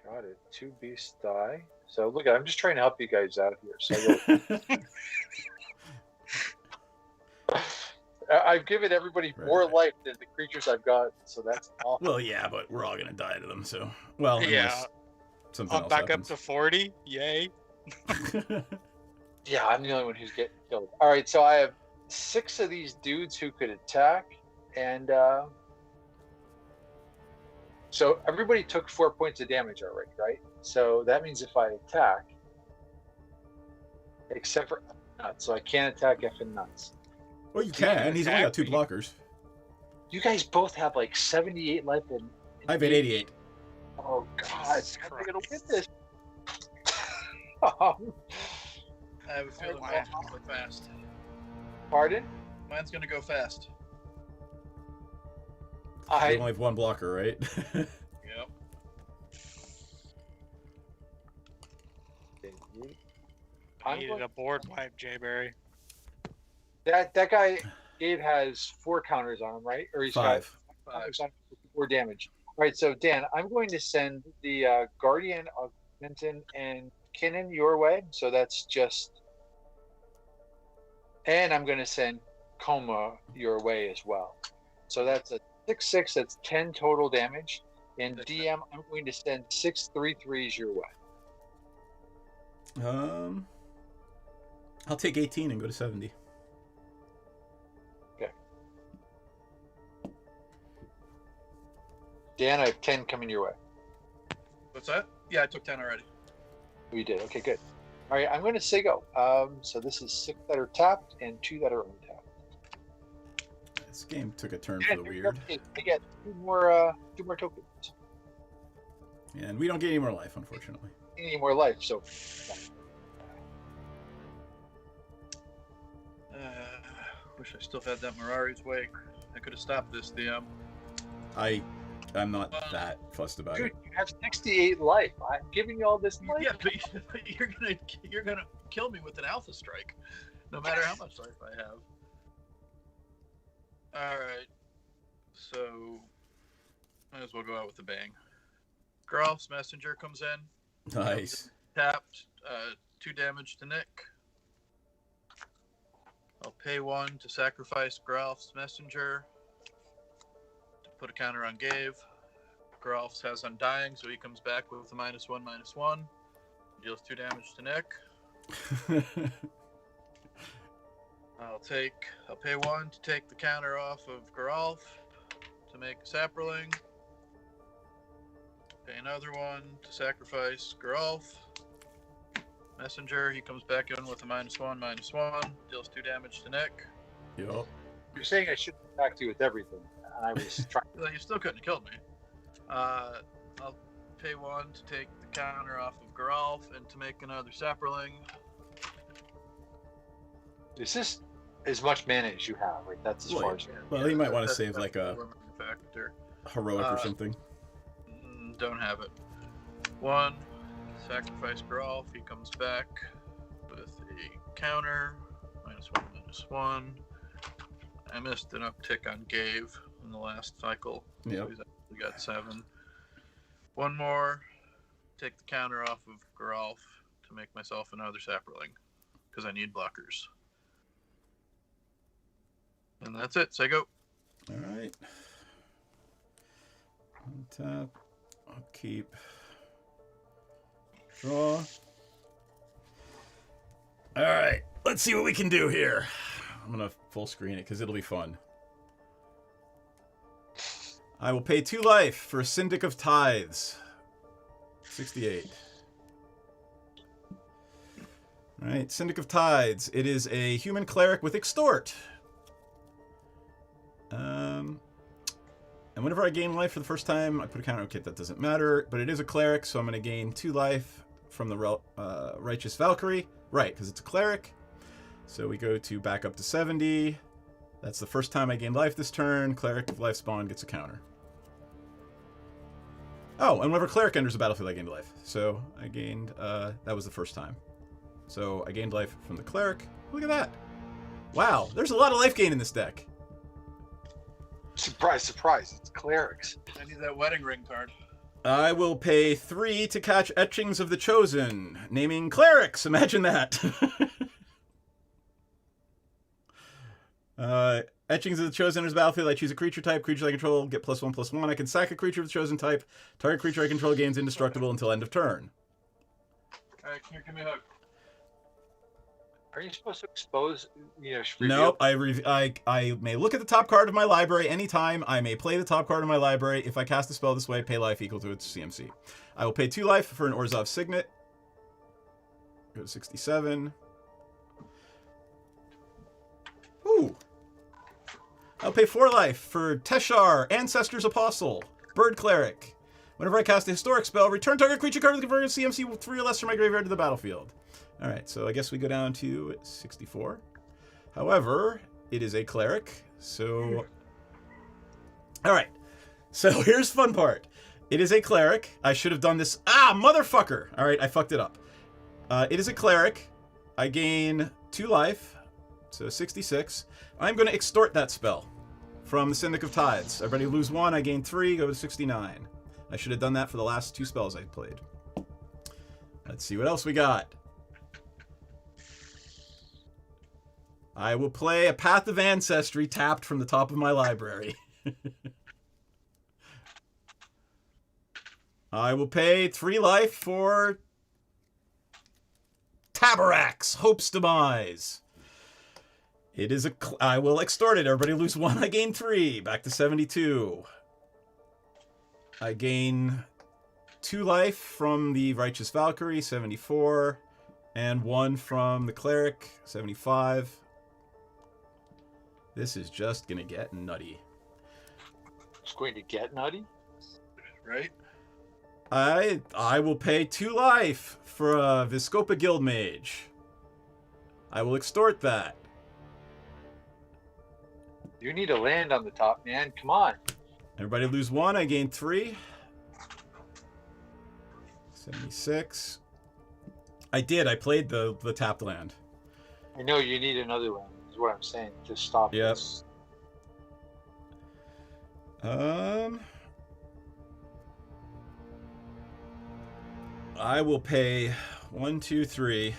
Got it. 2 beasts die. So look, I'm just trying to help you guys out here. So I've given everybody more life than the creatures I've got, so that's awful. Well, yeah, but we're all going to die to them, so... Well, Yeah. Something I'm else back happens. up to 40. Yay. Yeah, I'm the only one who's getting killed. All right, so I have 6 of these dudes who could attack, and so everybody took 4 points of damage already, right? So that means if I attack, except for Nuts, so I can't attack Effin Nuts. Well, you can. He's only got 2 blockers. You guys both have like 78 life and I have 88. Oh God, how am I gonna win this? I have a feeling mine's going to go fast. Pardon? Mine's going to go fast. You only have 1 blocker, right? Yep. I needed a board wipe, Jayberry. That guy, Gabe, has 4 counters on him, right? Or he's 5. got 5 on 4 damage. All right, so Dan, I'm going to send the Guardian of Minton and Kinnan your way. So that's just, and I'm going to send Coma your way as well. So that's a 6/6. That's 10 total damage. And DM, I'm going to send 6 3/3s your way. I'll take 18 and go to 70. Dan, I have 10 coming your way. What's that? Yeah, I took 10 already. Oh, you did. Okay, good. All right, I'm going to say go. So this is 6 that are tapped and 2 that are untapped. This game took a turn for the weird. I get 2 more tokens. And we don't get any more life, unfortunately. Any more life? So. Wish I still had that Mirari's Wake. I could have stopped this, DM. I'm not that fussed about Dude, it. you have 68 life. I'm giving you all this life. Yeah, but you're gonna kill me with an Alpha Strike, no matter how much life I have. All right, so might as well go out with a bang. Grolf's Messenger comes in. Nice. Tapped, 2 damage to Nick. I'll pay 1 to sacrifice Gralf's Messenger to put a counter on Gave. Gralf's has Undying, so he comes back with a -1/-1. Deals 2 damage to Nick. I'll pay 1 to take the counter off of Gralf to make a Saproling. Pay another 1 to sacrifice Gralf. Messenger, he comes back in with a -1/-1. Deals 2 damage to Nick. Yup. You're saying I should attack you with everything. And I was trying. Well, you still couldn't have killed me. I'll pay 1 to take the counter off of Gralf and to make another Saproling. Is this as much mana as you have? Like that's as far as. Well, he might want to That's save like a limiting factor. heroic or something. Don't have it. 1, sacrifice Gralf. He comes back with a counter. -1/-1. I missed an uptick on Gave in the last cycle. Yep. So he's actually got 7. 1 more. Take the counter off of Gralf to make myself another Saproling because I need blockers. And that's it. Say go. All right. Untap. I'll keep. Draw. All right. Let's see what we can do here. I'm going to full screen it because it'll be fun. I will pay 2 life for Syndic of Tithes. 68. All right. Syndic of Tithes. It is a human cleric with Extort. And whenever I gain life for the first time, I put a counter. Okay, that doesn't matter, but it is a cleric, so I'm going to gain 2 life from the Righteous Valkyrie. Right, because it's a cleric. So we go to back up to 70. That's the first time I gained life this turn. Cleric of Life Spawn gets a counter. Oh, and whenever cleric enters the battlefield, I gained life. So I gained, that was the first time. So I gained life from the cleric. Look at that. Wow, there's a lot of life gain in this deck. Surprise, surprise! It's clerics. I need that wedding ring card. I will pay 3 to catch Etchings of the Chosen, naming clerics. Imagine that. Etchings of the Chosen enters the battlefield. I choose a creature type. Creatures I control get +1/+1. I can sack a creature of the chosen type. Target creature I control gains indestructible until end of turn. All right, here, give me a hug. Are you supposed to expose? Nope. I may look at the top card of my library anytime. I may play the top card of my library. If I cast a spell this way, pay life equal to its CMC. I will pay 2 life for an Orzhov Signet. Go to 67. Ooh. I'll pay 4 life for Teshar, Ancestor's Apostle, Bird Cleric. Whenever I cast a historic spell, return target creature card with converted CMC 3 or less from my graveyard to the battlefield. Alright, so I guess we go down to 64. However, it is a cleric, so... Alright, so here's the fun part. It is a cleric. I should have done this... Ah, motherfucker! Alright, I fucked it up. It is a cleric. I gain 2 life, so 66. I'm going to extort that spell from the Syndic of Tithes. Everybody lose 1, I gain 3, go to 69. I should have done that for the last 2 spells I played. Let's see what else we got. I will play a Path of Ancestry tapped from the top of my library. I will pay 3 life for Tabarax, Hope's Demise. It is I will extort it. Everybody lose 1, I gain 3. Back to 72. I gain 2 life from the Righteous Valkyrie, 74. And 1 from the Cleric, 75. This is just gonna get nutty. It's going to get nutty, Right? I will pay 2 life for a Viscopa Guildmage. I will extort that. you need a land on the top, man. Come on. Everybody lose 1, I gain 3. 76. I did, I played the tapped land. I know you need another land. Is what I'm saying to stop Yep. this. I will pay 1, 2, 3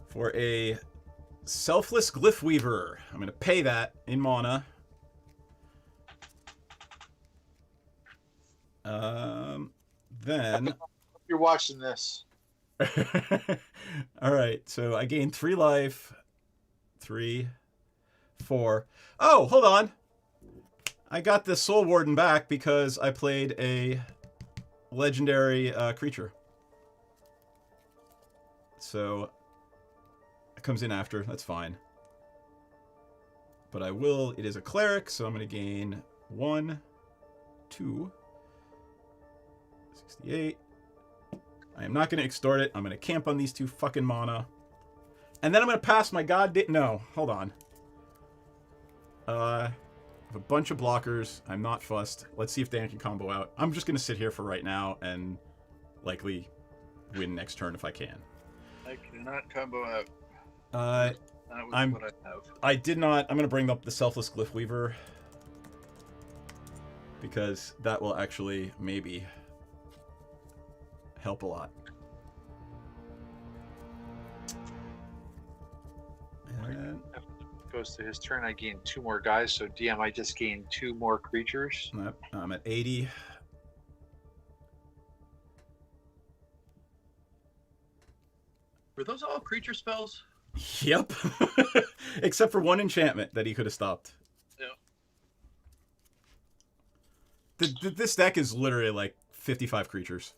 for a Selfless Glyph Weaver. I'm going to pay that in mana. Then... You're watching this. All right, so I gained 3 life. 3, 4. Oh, hold on. I got the Soul Warden back because I played a legendary creature. So it comes in after. That's fine. But I will. It is a cleric, so I'm going to gain 1, 2, 68. I am not going to extort it. I'm going to camp on these 2 fucking mana. And then I'm going to pass my goddamn... No, hold on. I have a bunch of blockers. I'm not fussed. Let's see if Dan can combo out. I'm just going to sit here for right now and likely win next turn if I can. I cannot combo out. That was what I have. I did not... I'm going to bring up the Selfless Glyph Weaver. Because that will actually maybe help a lot. And goes to his turn. I gain 2 more guys, so DM, I just gained 2 more creatures. I'm at 80. Were those all creature spells? Yep. Except for 1 enchantment that he could have stopped. Yeah. This deck is literally like 55 creatures.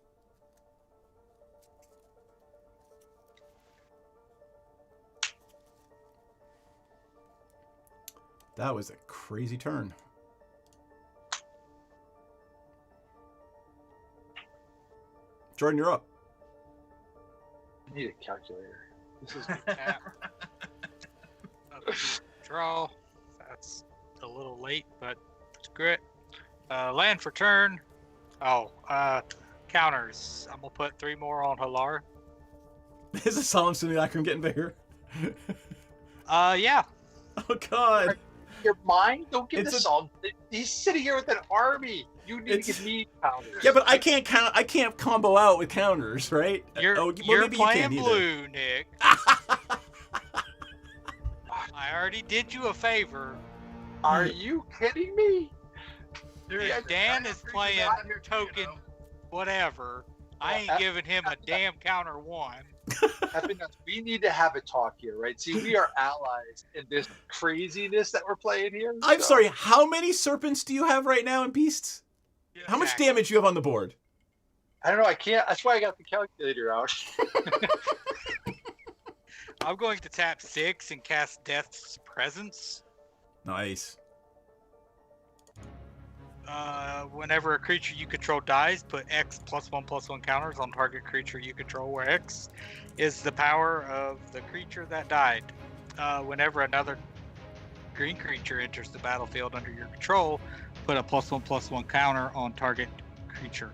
That was a crazy turn. Jordan, you're up. I need a calculator. This is Draw. That's a little late, but screw it. Land for turn. Oh, counters. I'm gonna put 3 more on Halar. Is the Solemn Simulacrum getting bigger? Yeah. Oh God. your mind. Don't give It's this a- all. He's sitting here with an army. You need to give me counters. Yeah, but I can't count. I can't combo out with counters, right? You're, well, you're maybe you playing can't either. blue, Nick. I already did you a favor. Are you kidding me? Yeah, Dan is playing token whatever. I ain't giving him a damn counter 1. Happiness, we need to have a talk here, right? See, we are allies in this craziness that we're playing here. I'm so- sorry. How many serpents do you have right now in beasts? How much Exactly. damage do you have on the board? I don't know. I can't. That's why I got the calculator out. I'm going to tap 6 and cast Death's Presence. Nice. Whenever a creature you control dies, put X +1/+1 counters on target creature you control, where X is the power of the creature that died. Whenever another green creature enters the battlefield under your control, put a +1/+1 counter on target creature.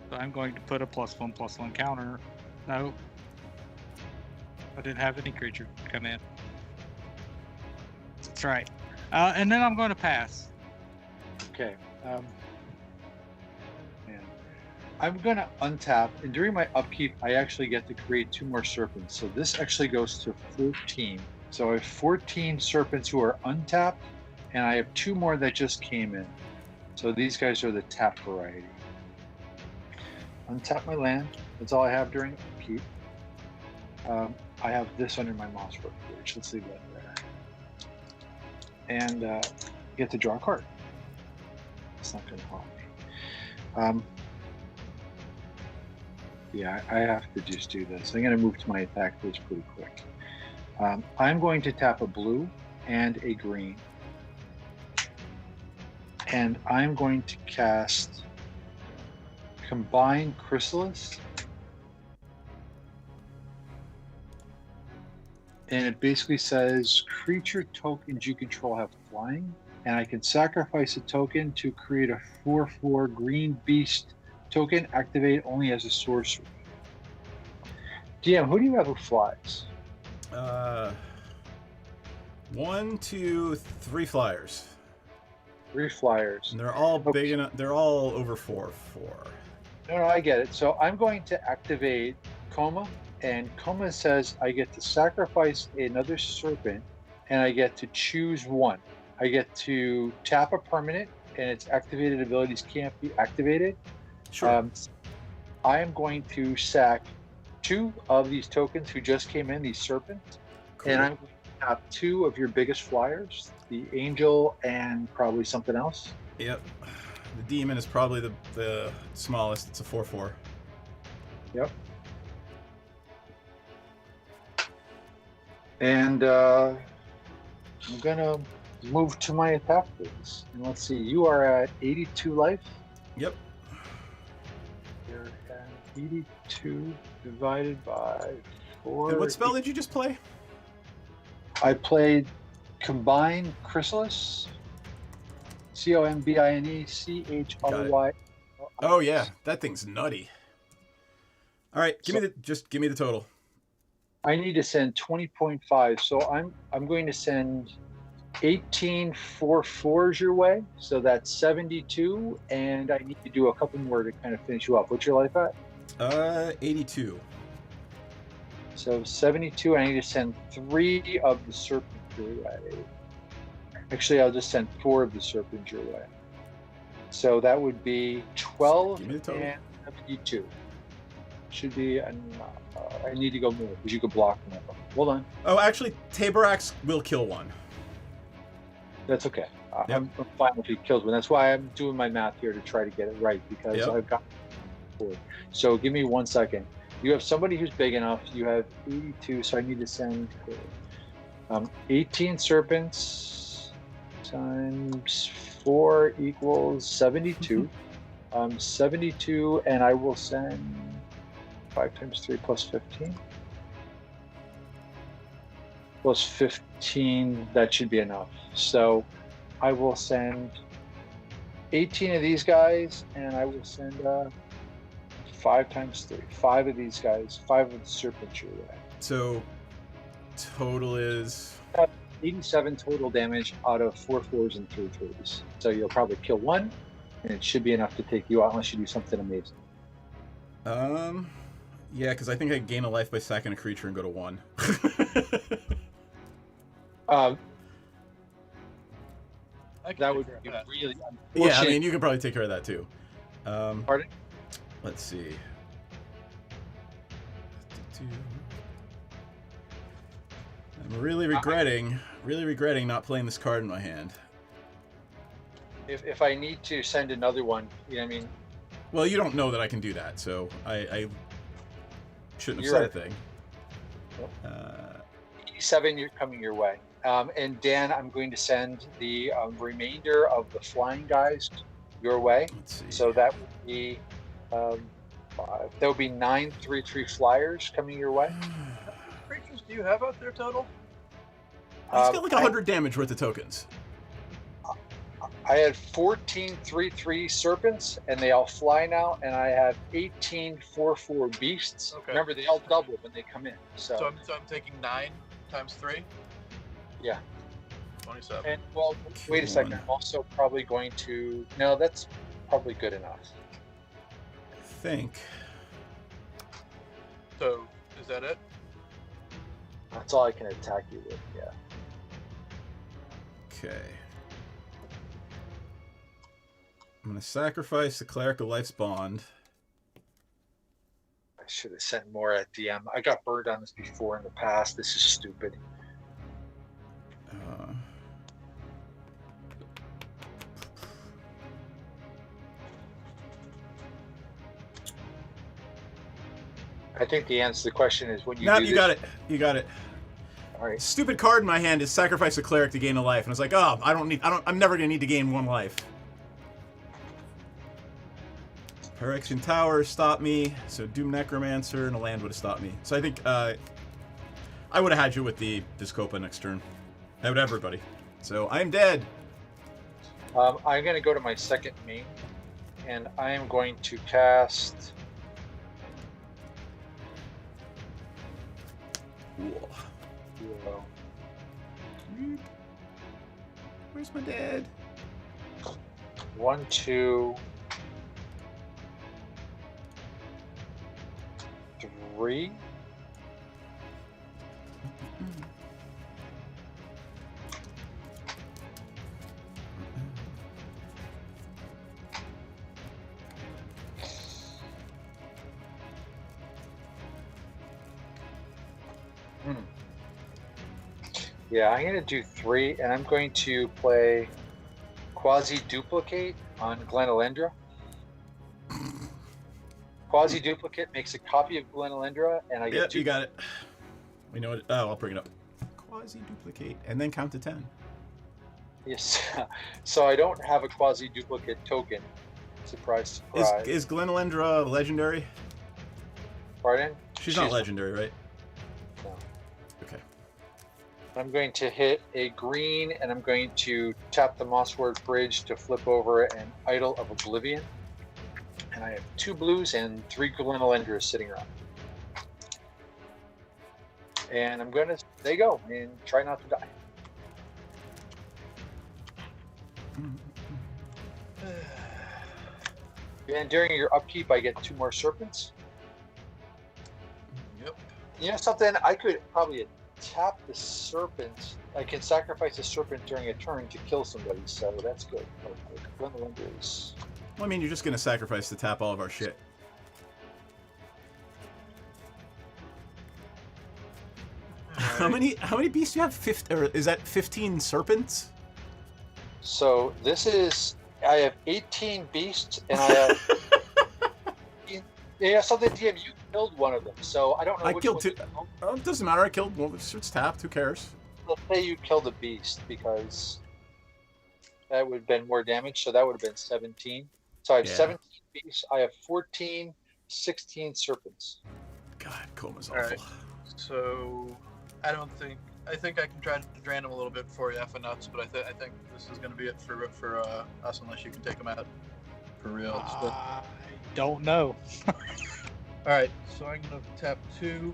So I'm going to put a +1/+1 counter. No. I didn't have any creature come in. That's right. And then I'm going to pass. Okay. Man. I'm going to untap, and during my upkeep, I actually get to create 2 more serpents. So this actually goes to 14. So I have 14 serpents who are untapped, and I have 2 more that just came in. So these guys are the tap variety. Untap my land. That's all I have during upkeep. I have this under my mouse work bridge. Let's leave that there. And get to draw a card. It's not going to help me. Yeah, I have to just do this. I'm going to move to my attack page pretty quick. I'm going to tap a blue and a green. And I'm going to cast Combine Chrysalis. And it basically says creature tokens you control have flying, and I can sacrifice a token to create a 4/4 green beast token, activate only as a sorcery. DM, who do you have who flies? 1, 2, 3 flyers. 3 flyers. And they're all big enough. They're all over 4/4. No, I get it. So I'm going to activate Coma, and Coma says I get to sacrifice another serpent, and I get to choose one. I get to tap a permanent, and its activated abilities can't be activated. Sure. I am going to sack 2 of these tokens who just came in, these serpents, Cool. and I'm going to tap 2 of your biggest flyers, the angel and probably something else. Yep. The demon is probably the smallest. It's a 4/4. Yep. And I'm gonna move to my attack phase. And let's see, you are at 82 life. Yep. You're at 82 divided by 4. And what spell did you just play? I played Combine Chrysalis. COMBINE Oh yeah, that thing's nutty. All right, give me the total. I need to send 20.5, so I'm going to send 18 4/4s your way, so that's 72, and I need to do a couple more to kind of finish you up. What's your life at? 82. So 72. I need to send 3 of the serpent your way. Actually, I'll just send 4 of the serpent your way. So that would be 12 Give me the total. and 72. Should be enough. I need to go more because you could block them. Hold on. Oh, actually, Tabarax will kill one. That's okay. Yep. I'm fine if he kills one. That's why I'm doing my math here to try to get it right because Yep. I've got 4. So give me 1 second. You have somebody who's big enough. You have 82, so I need to send 18 serpents times 4 equals 72. 72, and I will send 5 times 3 plus 15. Plus 15, that should be enough. So I will send 18 of these guys, and I will send 5 times 3. 5 of these guys, 5 of the serpents your way. So total is 87 total damage out of 4 4s and 3 3s. So you'll probably kill 1, and it should be enough to take you out unless you do something amazing. yeah, because I think I gain a life by sacking a creature and go to 1. That would be really unfortunate. Yeah, I mean, you can probably take care of that too. Pardon? Let's see. I'm really regretting not playing this card in my hand. If I need to send another one, you know what I mean? Well, you don't know that I can do that, so I shouldn't have You're said a thing. 87, you're coming your way. And Dan, I'm going to send the remainder of the flying guys your way. Let's see. So that would be 5. That would be 9 3/3 flyers coming your way. How many creatures do you have out there total? It's got like 100 damage worth of tokens. I had 14 3/3 serpents, and they all fly now, and I have 18 4/4 beasts. Okay. Remember, they all double when they come in. So I'm taking 9 times 3. Yeah. 27. And well, wait a second. I'm also probably going to. No, that's probably good enough. I think. So is that it? That's all I can attack you with. Yeah. Okay. I'm going to sacrifice the Clerical Life's Bond. I should have sent more at DM. I got burned on this before in the past. This is stupid. I think the answer to the question is when you No, do you this, got it. You got it. All right. Stupid card in my hand is sacrifice a cleric to gain a life, and I was like, oh, I'm never gonna need to gain 1 life. Phyrexian Tower stopped me, so Doom Necromancer and a land would have stopped me. So I think I would have had you with the Discopa next turn. I would everybody. So I'm dead. I'm going to go to my second main, and I am going to cast. Cool. Where's my dad? 1, 2, 3. Yeah, I'm going to do 3, and I'm going to play Quasi-Duplicate on Glenalendra. Quasi-Duplicate makes a copy of Glenalendra, and I get Yep, 2. you got it. We know it. Oh, I'll bring it up. Quasi-duplicate, and then count to 10. Yes. So I don't have a Quasi-Duplicate token. Surprise, surprise. Is Glenalendra legendary? Pardon? She's not legendary, right? No. Okay. I'm going to hit a green, and I'm going to tap the Mossword Bridge to flip over an Idol of Oblivion. And I have 2 blues and 3 Glenalendras sitting around. And I'm going to, there you go, and try not to die. And during your upkeep, I get 2 more serpents. Yep. You know something? I could probably tap the serpent. I can sacrifice a serpent during a turn to kill somebody, so that's good. Glenalendras. Well, I mean, you're just gonna sacrifice to tap all of our shit. How many beasts do you have? Or is that 15 serpents? So this is, I have 18 beasts, and I have. Yeah, something, DM, you killed one of them, so I don't know. I which killed one 2. you killed. Oh, it doesn't matter. I killed one. It's tapped. Who cares? Let's say you killed a beast, because that would have been more damage, so that would have been 17. So I have 17 beasts. I have 14, 16 serpents. God, Coma's All awful. right. So I think I can try to drain him a little bit for you, F and nuts, but I think this is going to be it for us, unless you can take him out for real. I don't know. All right, so I'm going to tap 2,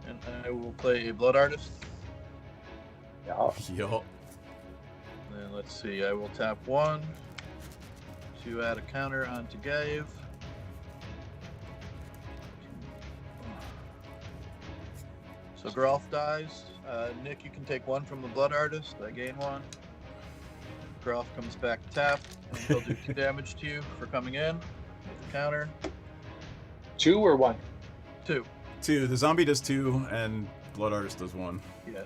and I will play a Blood Artist. Yeah. Yup. Then let's see, I will tap 1 to add a counter onto Gave. So Grolf dies. Nick, you can take 1 from the Blood Artist. I gain 1. Grolf comes back tapped, and he'll do 2 damage to you for coming in with a counter. 2 or 1? 2. 2. The zombie does 2, and Blood Artist does 1. Yeah.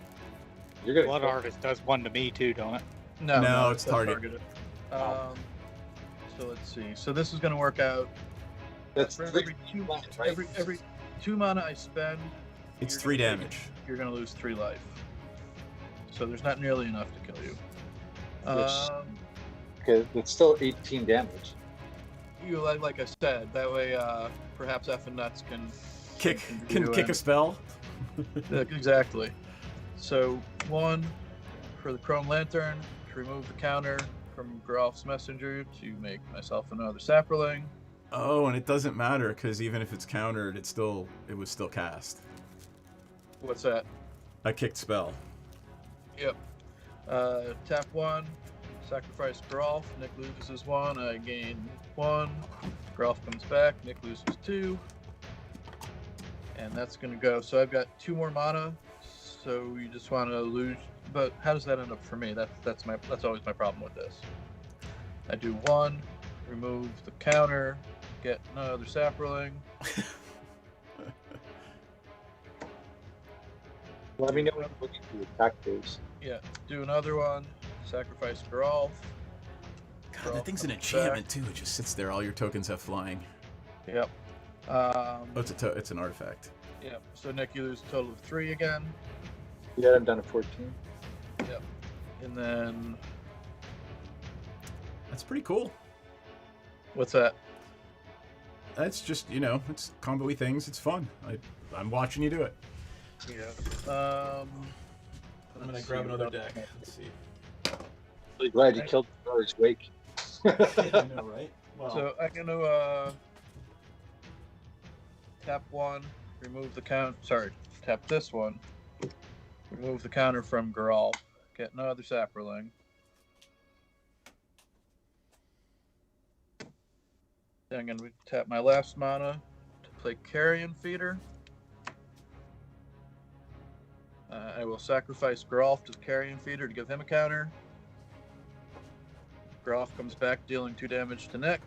You're gonna Blood kill- Artist does 1 to me too, don't it? No, it's that's target. targeted. So let's see. So this is going to work out. That's For 3 every 2 mana, right? every 2 mana I spend, It's you're 3 gonna damage. you're going to lose 3 life. So there's not nearly enough to kill you. Yes. Okay, it's still 18 damage. You like I said, that way perhaps F and Nuts can Can do kick it. a spell. Exactly. So 1 for the Chrome Lantern to remove the counter from Grolf's Messenger to make myself another Saproling. Oh, and it doesn't matter because even if it's countered, it was still cast. What's that? A kicked spell. Yep. Tap 1, sacrifice Grolf. Nick loses 1. I gain 1. Grolf comes back. Nick loses 2. And that's going to go. So I've got 2 more mana. So you just want to lose. But how does that end up for me? That's always my problem with this. I do 1, remove the counter, get another Saproling. Let me know when I'm looking for the attack phase. Yeah, do another one, sacrifice Grolf. God, that thing's an enchantment too. It just sits there. All your tokens have flying. Yep. Oh, it's an artifact. Yep. So Nick, you lose a total of 3 again. Yeah, I'm done at 14. Yep. And then That's pretty cool. what's that? That's just, it's combo-y things. It's fun. I'm watching you do it. Yeah. I'm gonna grab another deck. Let's see. Really glad you killed Doris Wake. I know, right? Well, So I'm gonna tap 1, remove the count. Sorry, tap this one. Remove the counter from Geralt. Get another Saproling. Then I'm going to tap my last mana to play Carrion Feeder. I will sacrifice Grolf to Carrion Feeder to give him a counter. Grolf comes back, dealing 2 damage to Nick.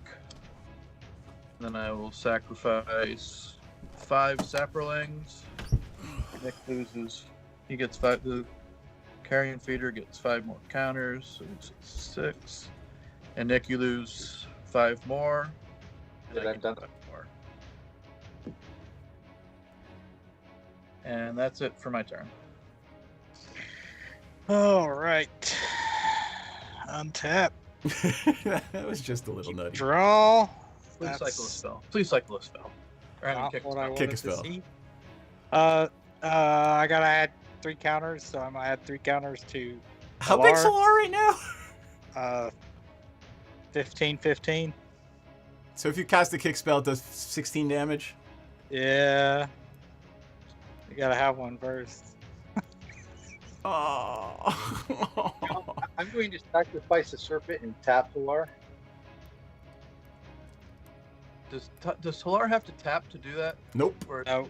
Then I will sacrifice 5 Saprolings. Nick loses. He gets 5. The Carrion Feeder gets 5 more counters, so it's 6. And Nick, you lose 5 more. Good, I'm done. 5 more. And that's it for my turn. All right. Untap. That was just a little nutty. Draw. Please That's cycle a spell. Please cycle a spell. Or I mean, not kick a what spell. I Kick a wanted to spell. see. I gotta add 3 counters, so I'm gonna add 3 counters to How big's Solar. Solar right now? 15. So if you cast a kick spell, it does 16 damage. Yeah. You gotta have one first. Oh. I'm going to sacrifice a serpent and tap Solar. Does Solar have to tap to do that? Nope. Or, No.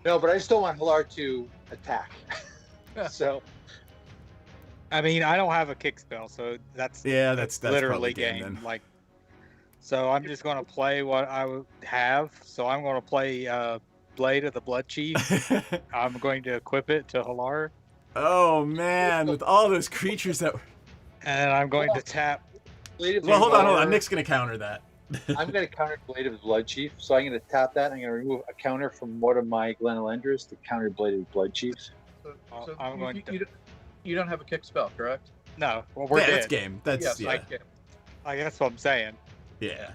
No, but I still want Halar to attack. So I mean, I don't have a kick spell, so that's Yeah, that's literally probably game game. then. Like, so I'm just gonna play what I would have. So I'm gonna play Blade of the Blood Chief. I'm going to equip it to Halar, Oh man, with all those creatures that were... and I'm going to tap. Blade of Well, hold on. Blood- Nick's gonna counter that. I'm going to counter Blade of Blood Chief, so I'm going to tap that. I'm going to remove a counter from one of my Glenelendras to counter Blade of Blood Chief. So, I'm going to- you don't have a kick spell, correct? No, well, we're Yeah, dead. that's game. That's Yes, yeah. Like, that's what I'm saying. Yeah.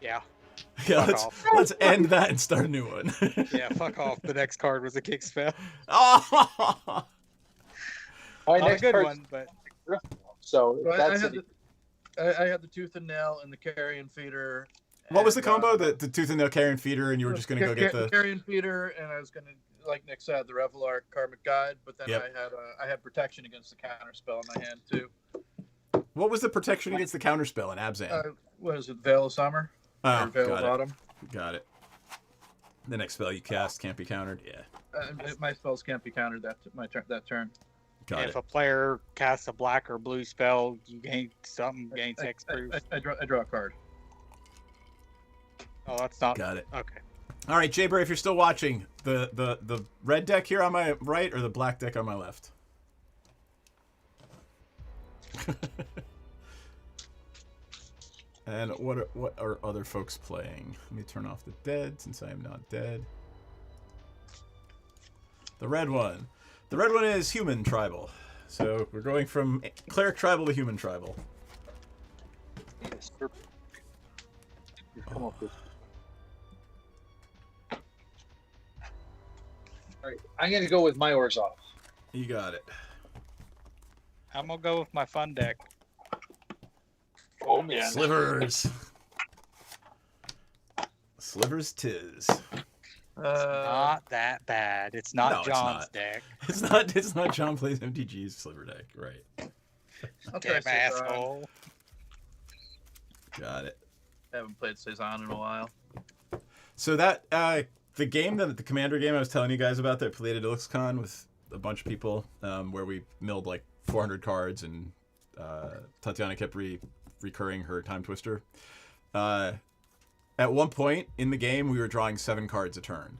Yeah. Yeah, Fuck off. let's end that and start a new one. Yeah. Fuck off. The next card was a kick spell. Oh! My Not a next good card's one, but So So that's I had the Tooth and Nail and the Carrion Feeder. What was the and, combo? The Tooth and Nail Carrion Feeder, and you were just gonna go get the... Carrion Feeder, and I was gonna, like Nick said, the Revelar Karmic Guide, but then Yep. I had protection against the counter spell in my hand too. What was the protection against the counterspell in Abzan? What is it, Veil of Summer? Oh, Or Veil got of it. Autumn? Got it. The next spell you cast can't be countered. Yeah, My spells can't be countered that turn. got if it. a player casts a black or blue spell, you gain something, gains hexproof. I draw a card. Oh, that's not. Got it. Okay. All right, Jayber, if you're still watching, the red deck here on my right or the black deck on my left? And what are other folks playing? Let me turn off the dead since I am not dead. The red one. The red one is human tribal. So we're going from cleric tribal to human tribal. come up with. All right, I'm going to go with my Orzhov. You got it. I'm gonna go with my fun deck. Oh man. Slivers. Slivers tis. Not that bad. It's not No, it's John's not. deck. It's not John plays MTG's sliver deck, right? I'll try Damn Cezanne. asshole. Got it. Haven't played Cezanne in a while. So that the game that the commander game I was telling you guys about that I played at ElixCon with a bunch of people, where we milled like 400 cards and Tatiana kept recurring her time twister. At one point in the game, we were drawing 7 cards a turn.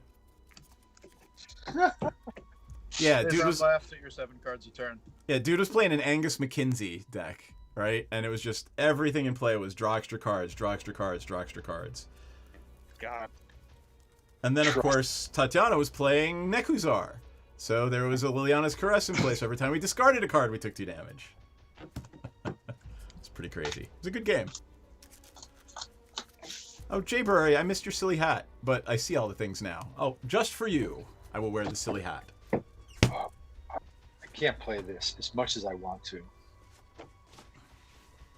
Yeah, dude Cezanne was laughs at your 7 cards a turn. dude was playing an Angus McKinsey deck, right? And it was just everything in play was draw extra cards, draw extra cards, draw extra cards. God. And then, of course, Tatiana was playing Nekuzar. So there was a Liliana's Caress in place. Every time we discarded a card, we took 2 damage. It's pretty crazy. It was a good game. Oh, Jaybury, I missed your silly hat, but I see all the things now. Oh, just for you, I will wear the silly hat. I can't play this as much as I want to.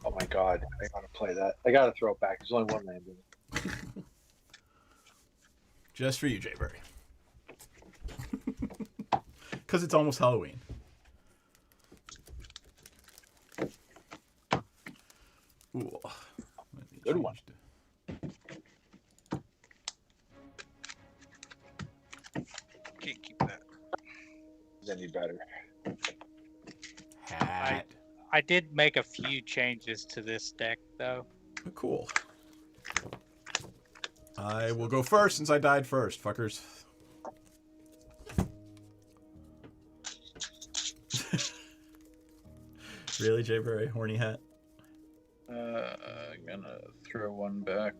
Oh my god, I gotta play that. I gotta throw it back. There's only one land in it. Just for you, Jaybury. Because it's almost Halloween. Ooh. Good one. any better. Hat. I did make a few changes to this deck, though. Cool. I will go first since I died first, fuckers. Really, Jay Berry? Horny hat? Gonna throw one back.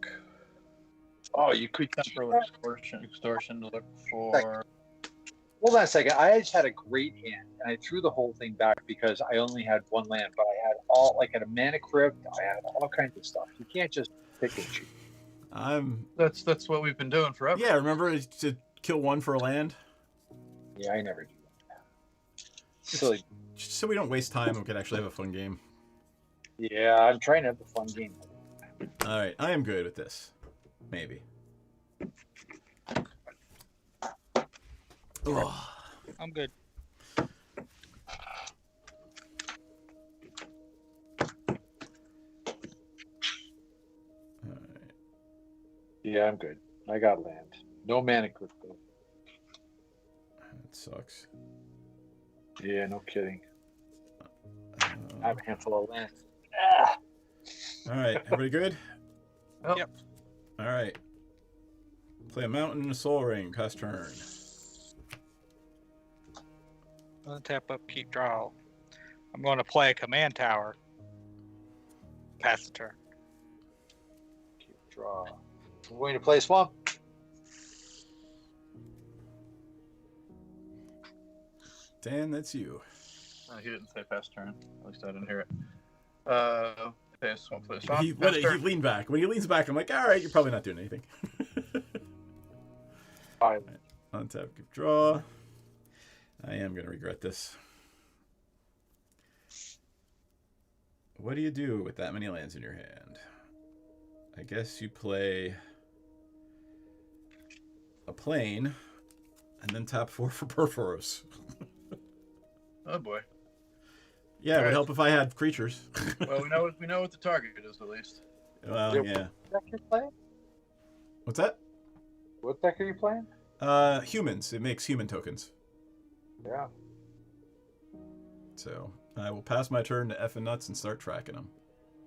Oh, you could. Temporal extortion to look for. Hold on a second. I just had a great hand, and I threw the whole thing back because I only had one land, but I had a mana crypt. I had all kinds of stuff. You can't just pick and choose. That's what we've been doing forever. Yeah, remember to kill one for a land? Yeah, I never do that. Silly. Just so we don't waste time and we can actually have a fun game. Yeah, I'm trying to have a fun game. All right, I am good with this. Maybe. Ugh. I'm good. Yeah, I'm good. I got land. No mana crypt though. That sucks. Yeah, no kidding. I Uh, have a handful of land. all right, everybody good? Oh. Yep. All right. Play a mountain and a soul ring. Pass turn. Untap, upkeep, draw. I'm going to play a command tower. Pass the turn. Keep draw. I'm going to play swamp. Dan, that's you. He didn't say pass turn. At least I didn't hear it. Okay, so I'll play swamp. He Pass turn. leaned back. When he leans back, I'm like, all right, you're probably not doing anything. Fine. Untap, give draw. I am going to regret this. What do you do with that many lands in your hand? I guess you play a plane and then tap 4 for Perforos. Oh boy. Yeah, it would Alright. help if I had creatures. Well, we know what the target is at least. Well, Yeah. yeah. What deck are you playing? What's that? What deck are you playing? Humans. It makes human tokens. Yeah. So I will pass my turn to effing nuts and start tracking them.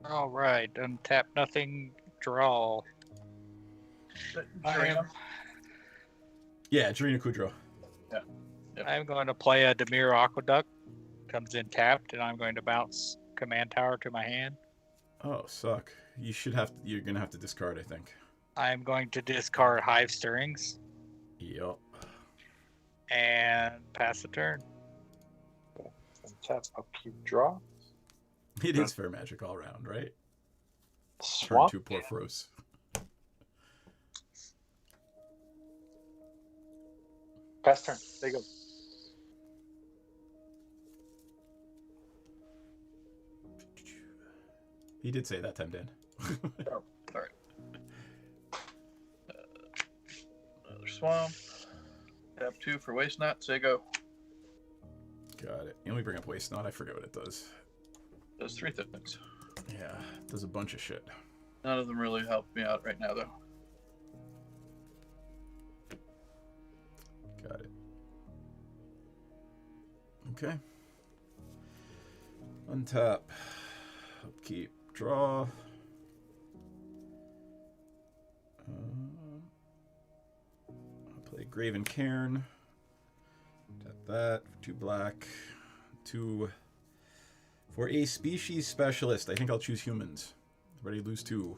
All right. Untap, nothing, draw. I am, Yeah, Jarina Kudrow. I'm going to play a Demir Aqueduct. Comes in tapped, and I'm going to bounce command tower to my hand. Oh, suck. You're gonna have to discard, I think. I'm going to discard Hive Stirrings Yup. and pass the turn. Tap, upkeep, draw. It is fair magic all around, right? Turn Swamp. 2 Porphyros. Pass turn. There you go. He did say that time, Dan. All right. Another swamp. Tap 2 for waste not. Say go. Got it. Let me bring up Waste Not. I forget what it does. Does 3 things. Yeah, it does a bunch of shit. None of them really help me out right now, though. Got it. Okay. Untap. Upkeep. Draw. I'll play Graven Cairn. Tap that. 2 black. 2 for a species specialist. I think I'll choose humans. Ready to lose 2.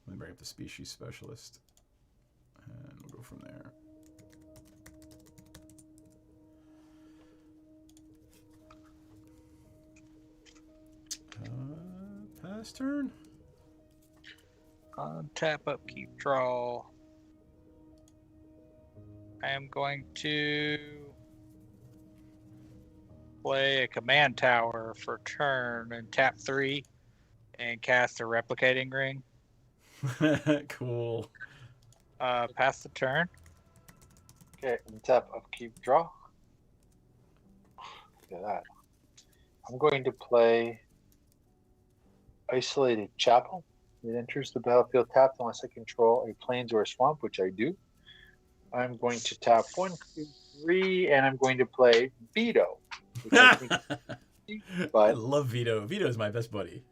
Let me bring up the species specialist. And we'll go from there. Pass turn. Untap, upkeep, draw. I am going to play a command tower for turn and tap 3 and cast a replicating ring. Cool. Pass the turn. Okay, tap, upkeep, draw. Look at that. I'm going to play Isolated Chapel. It enters the battlefield tapped unless I control a plains or a swamp, which I do. I'm going to tap 1, 2, 3, and I'm going to play Veto. Which I think is I but love Vito. Vito's my best buddy.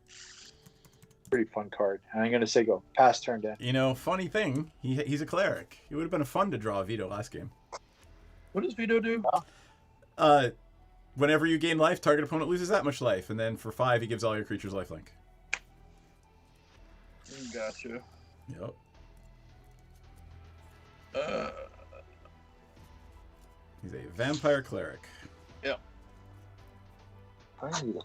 pretty fun card. And I'm going to say go. Pass turn Dan. You know, funny thing, he's a cleric. It would have been fun to draw a Vito last game. What does Vito do? Whenever you gain life, target opponent loses that much life, and then for 5, he gives all your creatures lifelink. Gotcha. Yep. He's a vampire cleric. Yep. I need it.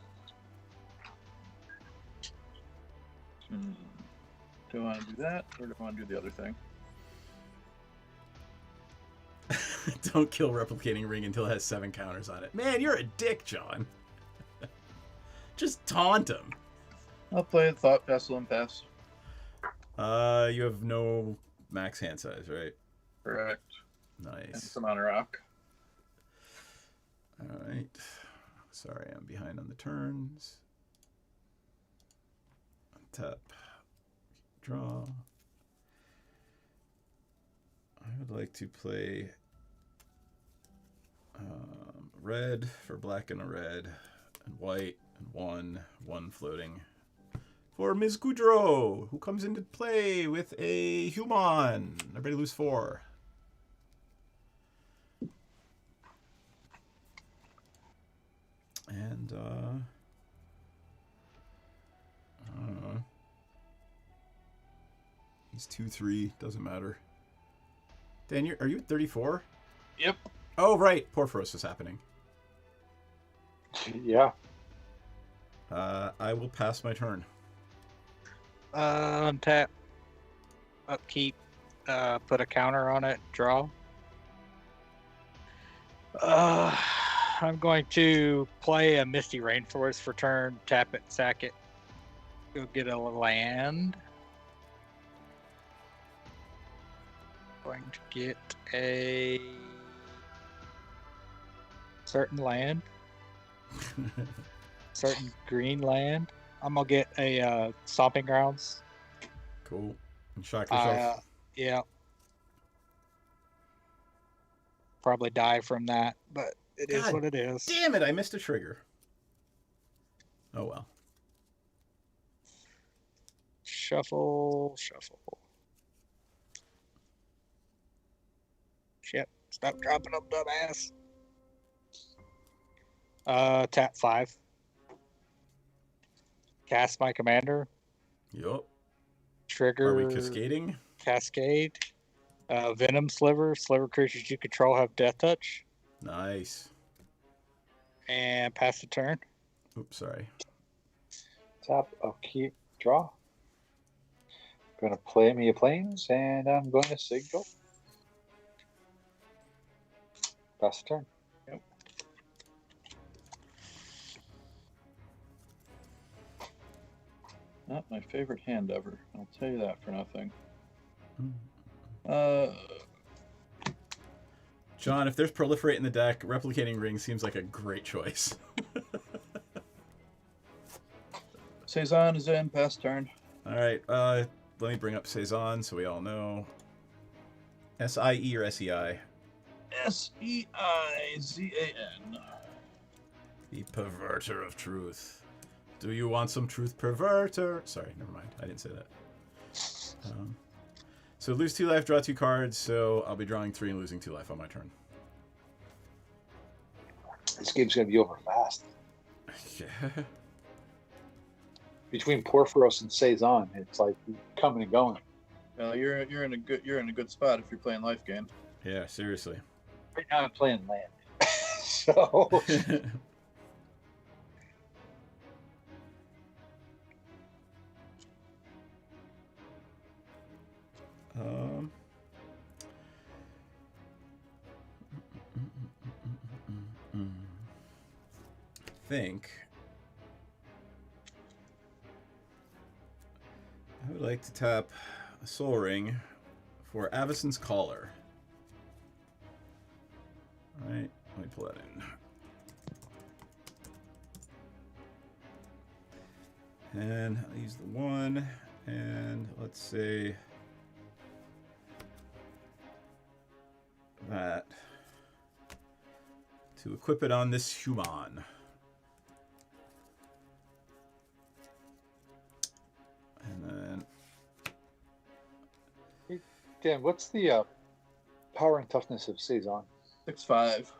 Do I want to do that, or do I want to do the other thing? Don't kill replicating ring until it has 7 counters on it. Man, you're a dick, John. Just taunt him. I'll play Thought Vessel and pass. You have no max hand size, right? Correct. And Nice. some on a rock. All right. Sorry, I'm behind on the turns. Tap. Draw. I would like to play red for black and a red, and white, and one floating. For Ms. Goudreau, who comes into play with a human. Everybody lose 4. And, I don't know. He's 2-3, doesn't matter. Dan, are you at 34? Yep. Oh, right. Porphyros is happening. Yeah. I will pass my turn. Untap. Upkeep. Put a counter on it. Draw. I'm going to play a Misty Rainforest for turn. Tap it, sack it. Go get a land. Going to get a certain land. Certain green land. I'm gonna get a Stomping Grounds. Cool. And shock yourself. Yeah. Probably die from that, but it is God what it is. Damn it, I missed a trigger. Oh well. Shuffle. Shit. Stop dropping them, dumbass. Tap 5. Cast my commander. Yup. Trigger. Are we cascading? Cascade. Venom Sliver. Sliver creatures you control have Death Touch. Nice. And pass the turn. Oops, sorry. Tap, upkeep, draw. Going to play me a planes, and I'm going to say go. Pass the turn. Yep. Not my favorite hand ever. I'll tell you that for nothing. John, if there's Proliferate in the deck, Replicating Ring seems like a great choice. Cezanne is in, pass turn. Alright, let me bring up Cezanne so we all know. S-I-E or S-E-I? S-E-I-Z-A-N. The Perverter of Truth. Do you want some truth, perverter? Sorry, never mind. I didn't say that. So lose 2 life, draw 2 cards, so I'll be drawing 3 and losing 2 life on my turn. This game's going to be over fast. Yeah. Between Porphyros and Cezanne, it's like coming and going. Well, you're in a good spot if you're playing life game. Yeah, seriously. Right now I'm playing land. So think I would like to tap a Soul Ring for Avacyn's Caller. All right, let me pull that in. And I'll use the 1, and let's say that to equip it on this human. And then Dan, what's the power and toughness of Saison? 6'5".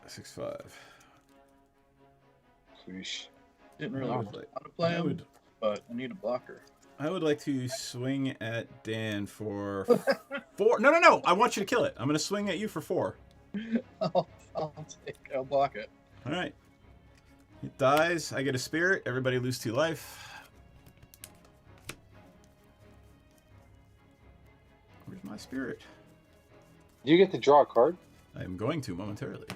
6/5. Sheesh. Didn't really I want would to play him, would- but I need a blocker. I would like to swing at Dan for 4. No. I want you to kill it. I'm going to swing at you for 4. I'll block it. All right. It dies. I get a spirit. Everybody lose 2 life. Where's my spirit? Do you get to draw a card? I am going to momentarily.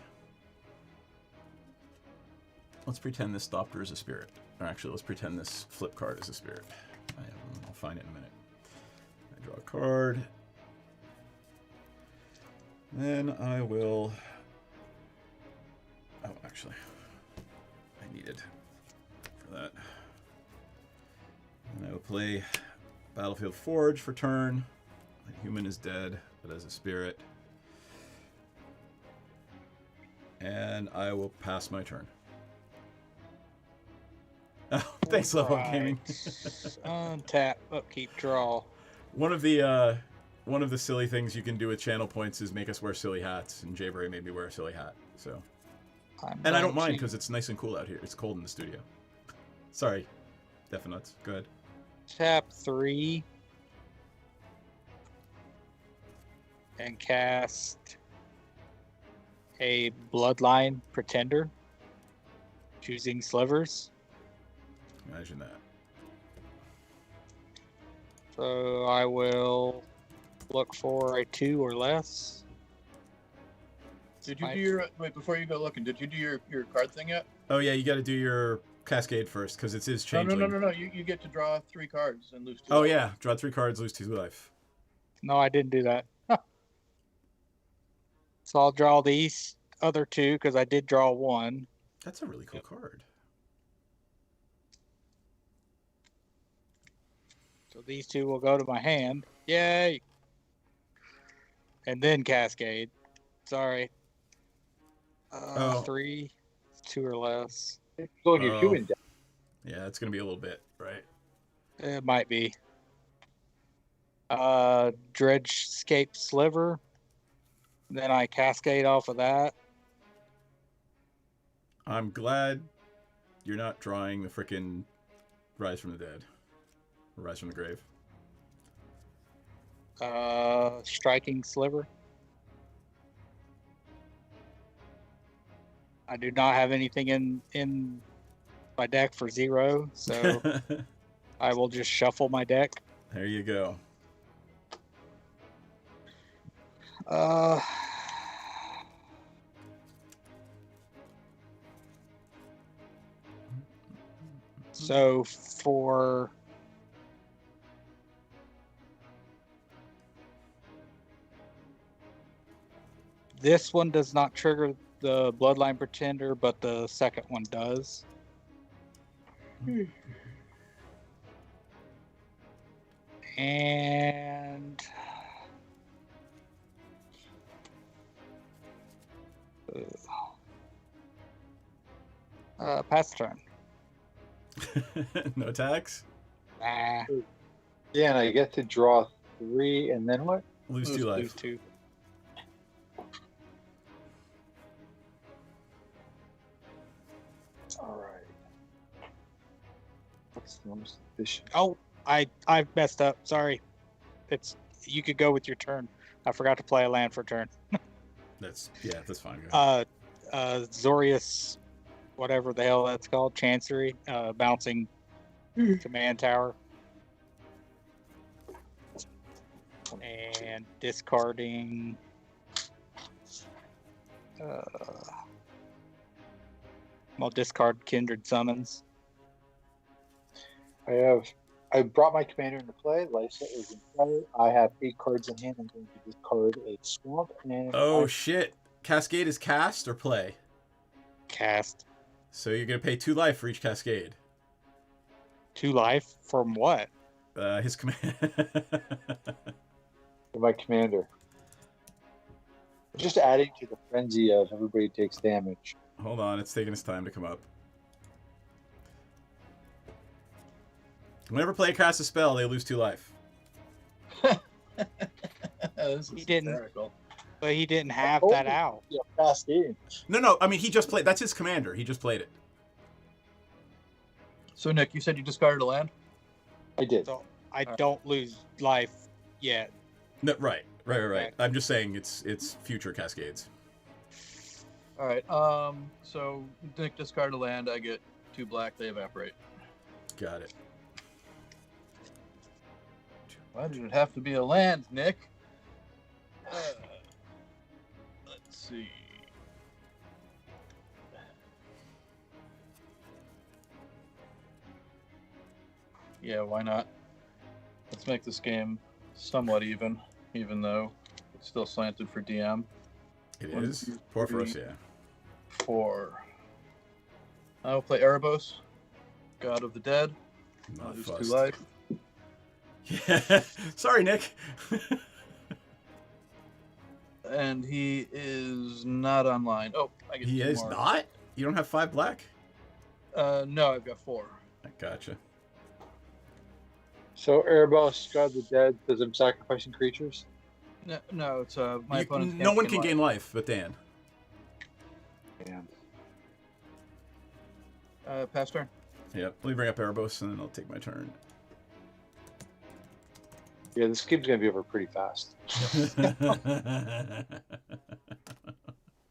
Let's pretend this Doctor is a spirit. Or actually, let's pretend this flip card is a spirit. I'll find it in a minute. I draw a card. Then I will... Oh, actually, I needed for that. And I will play Battlefield Forge for turn. My human is dead, but as a spirit. And I will pass my turn. Oh, thanks, Level Up Gaming. Untap, upkeep, draw. One of the silly things you can do with channel points is make us wear silly hats, and Jay Bray made me wear a silly hat. So, and I don't mind because it's nice and cool out here. It's cold in the studio. Sorry, Definites. Go ahead. Tap 3 and cast a Bloodline Pretender, choosing Slivers. Imagine that. So I will look for a 2 or less. Did you do your wait before you go looking? Did you do your card thing yet? Oh yeah, you got to do your Cascade first because it is changing. No. You get to draw 3 cards and lose 2. Oh yeah, draw 3 cards, lose 2 life. No, I didn't do that. So I'll draw these other 2 because I did draw 1. That's a really cool card. So these 2 will go to my hand. Yay! And then Cascade. Sorry. Oh. 3, 2 or less. Go in your human deck. Yeah, it's gonna be a little bit, right? It might be. Dredgescape Sliver. Then I Cascade off of that. I'm glad you're not drawing the frickin' Rise from the Dead. Or Rise from the Grave. Striking Sliver. I do not have anything in my deck for 0, so I will just shuffle my deck. There you go. So for this one does not trigger the Bloodline Pretender, but the second one does. And pass the turn. No attacks? Nah, Yeah, and I get to draw 3, and then what? Lose 2 life. lose 2. All right. What's the most efficient? Oh, I messed up. Sorry. You could go with your turn. I forgot to play a land for turn. That's fine. Go ahead. Zorius, whatever the hell that's called, Chancery, bouncing command tower. And discarding I'll discard Kindred Summons. I brought my commander into play. Lysa is in play. I have 8 cards in hand. I'm going to discard a swamp. And Oh shit. Cascade is cast or play? Cast. So you're gonna pay 2 life for each Cascade. 2 life from what? His command. my commander. Just adding to the frenzy of everybody takes damage. Hold on, it's taking its time to come up. Whenever player casts a spell, they lose 2 life. This He is didn't. hysterical. But he didn't have Oh. that out. Yeah, fast game. No, I mean, he just played. That's his commander. He just played it. So Nick, you said you discarded a land? I did. So I don't lose life yet. No, right. I'm just saying it's future cascades. All right. So Nick discarded a land. I get 2 black. They evaporate. Got it. Why did it have to be a land, Nick? Let's see. Yeah, why not? Let's make this game somewhat even though it's still slanted for DM. It 1, is 2, poor for 3, us, yeah. 4. I'll play Erebos, God of the Dead. Not Lose 2 fussed. life. Yeah. Sorry, Nick. And he is not online. Oh, I get He 2 is more. not. You don't have 5 black. No, I've got 4. I gotcha. So Erebos, God of the Dead, does him sacrificing creatures? No, it's my opponent's No one can gain life, but Dan. Damn. Pass turn. Yep. Let me bring up Erebos, and then I'll take my turn. Yeah, this game's gonna be over pretty fast.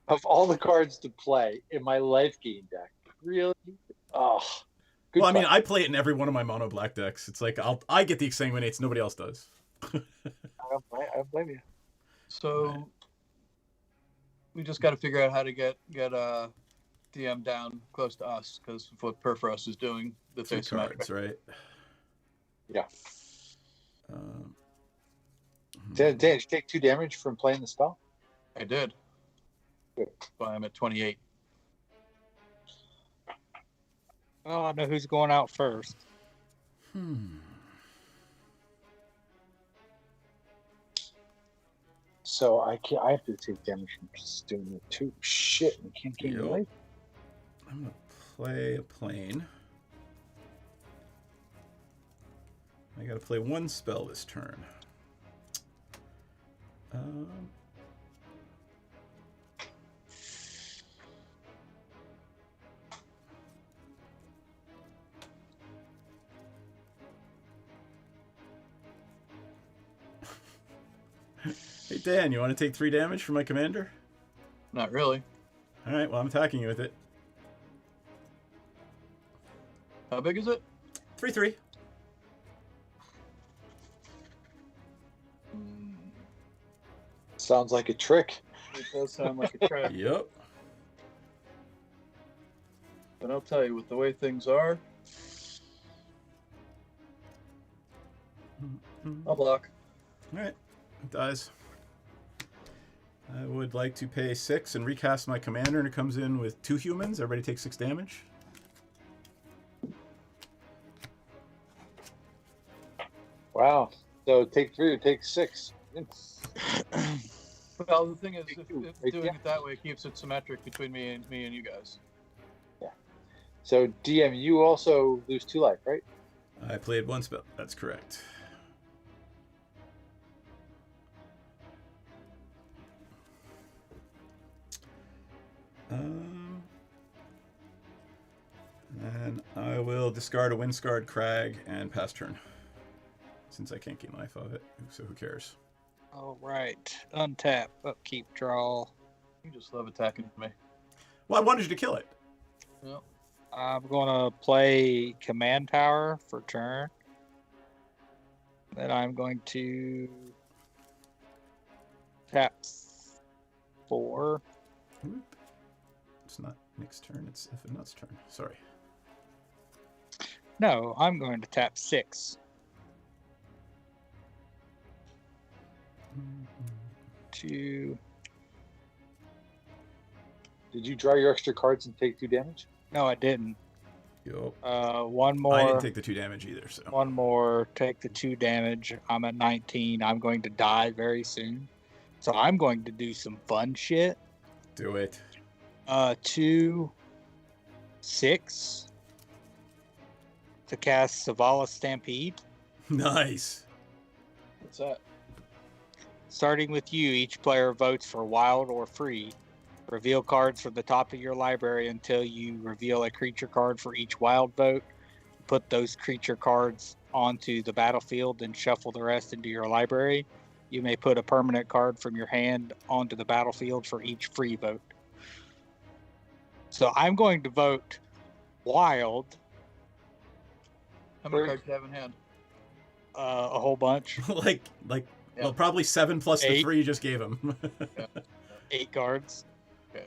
Of all the cards to play in my life gain deck, really? Oh, good. Well, I mean, fight. I play it in every one of my mono black decks. It's like I get the exsanguinates, nobody else does. I don't blame you. So Right. we just got to figure out how to get DM down close to us because of what Perforos is doing. That's 2 asymmetric. cards, right? Yeah. Um, Dan, did you take 2 damage from playing the spell? I did. Good. But I'm at 28. Oh, I know who's going out first. So I have to take damage from just doing it too. Shit, I can't gain Yep. life. I'm gonna play a plane. I gotta play 1 spell this turn. Hey Dan, you want to take 3 damage from my commander? Not really. All right, well I'm attacking you with it. How big is it? 3/3. Sounds like a trick. It does sound like a trap. Yep. But I'll tell you, with the way things are, I'll block. All right, it dies. I would like to pay 6 and recast my commander, and it comes in with 2 humans. Everybody takes 6 damage. Wow. So take 3 or take 6. Well, the thing is, if Right doing there. it that way keeps it symmetric between me and you guys. So DM, you also lose 2 life, right? I played 1 spell. That's correct. And I will discard a Windscarred Crag and pass turn. Since I can't gain life of it, so who cares? All right. Untap, upkeep, draw. You just love attacking me. Well, I wanted you to kill it. Well, I'm going to play Command Tower for turn. Then I'm going to tap 4. Whoop. It's not Nick's turn, it's F&Nut's turn. Sorry. No, I'm going to tap 6. 2. Did you draw your extra cards and take 2 damage? No, I didn't. Yup. One more. I didn't take the 2 damage either, so. One more. Take the 2 damage. I'm at 19. I'm going to die very soon. So I'm going to do some fun shit. Do it. 2, 6 to cast Savala Stampede. Nice. What's that? Starting with you, each player votes for wild or free. Reveal cards from the top of your library until you reveal a creature card for each wild vote. Put those creature cards onto the battlefield and shuffle the rest into your library. You may put a permanent card from your hand onto the battlefield for each free vote. So I'm going to vote wild. How many cards do you have in hand? A whole bunch. like, Yeah. well, probably 7 plus the 8. 3 you just gave him. 8 cards. Okay.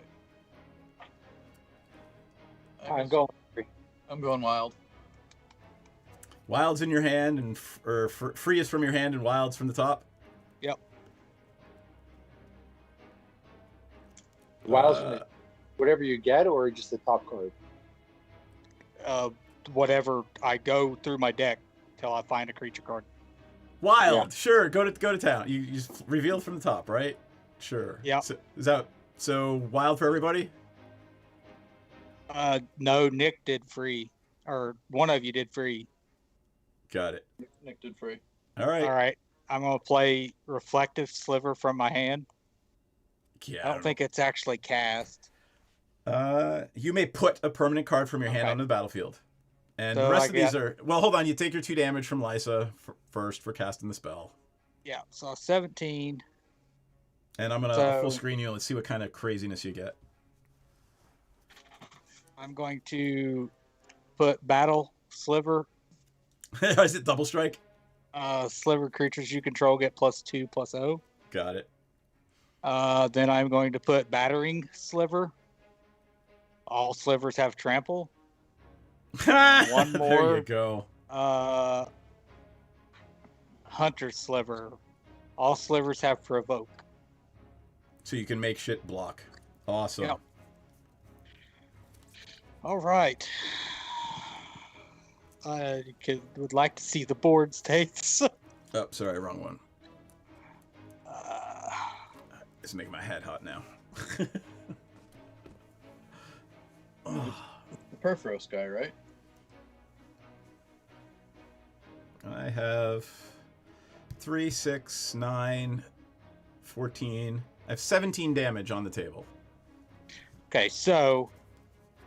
I'm going. I'm going wild. Wild's in your hand, and free is from your hand, and wild's from the top. Yep. Wild's in it. Whatever you get, or just the top card? Whatever. I go through my deck till I find a creature card. Wild, Yeah. sure. Go to town. You just revealed from the top, right? Sure. Yeah. So, is that so? Wild for everybody. No, Nick did free, or one of you did free. Got it. Nick did free. All right. All right, I'm gonna play Reflective Sliver from my hand. Yeah. I don't think it's actually cast. You may put a permanent card from your hand Okay. onto the battlefield, and So the rest I of these get- are. Well, hold on. You take your 2 damage from Lysa first for casting the spell, Yeah, so 17. and I'm gonna So- full screen you. Let's see what kind of craziness you get. I'm going to put Battle Sliver. Is it double strike? Sliver creatures you control get +2/+0. Got it. Then I'm going to put Battering Sliver. All slivers have trample. One There more. you go. Hunter Sliver. All slivers have provoke. So you can make shit block. Awesome. Yep. All right. I would like to see the board states. Oh, sorry, wrong one. Uh, It's making my head hot now. The Perforos guy, right? I have 3, 6, 9, 14. I have 17 damage on the table. okay, so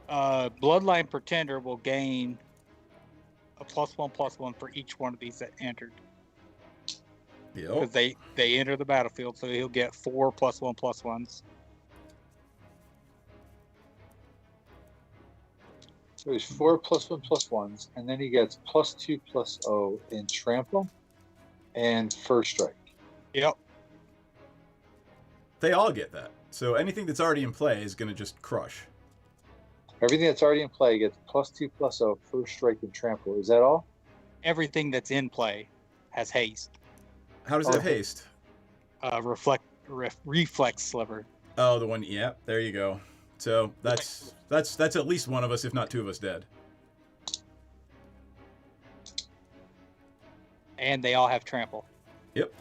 Bloodline Pretender will gain a +1/+1 for each one of these that entered. Because Yep. they enter the battlefield, so he'll get 4 +1/+1s. So he's 4 +1/+1s, and then he gets +2/+0 in trample and first strike. Yep. They all get that. So anything that's already in play is going to just crush. Everything that's already in play gets +2/+0 first strike and trample. Is that all? Everything that's in play has haste. How does it have haste? Reflex Sliver. Oh, the one. Yeah, there you go. So that's at least one of us, if not 2 of us, dead. And they all have trample. Yep.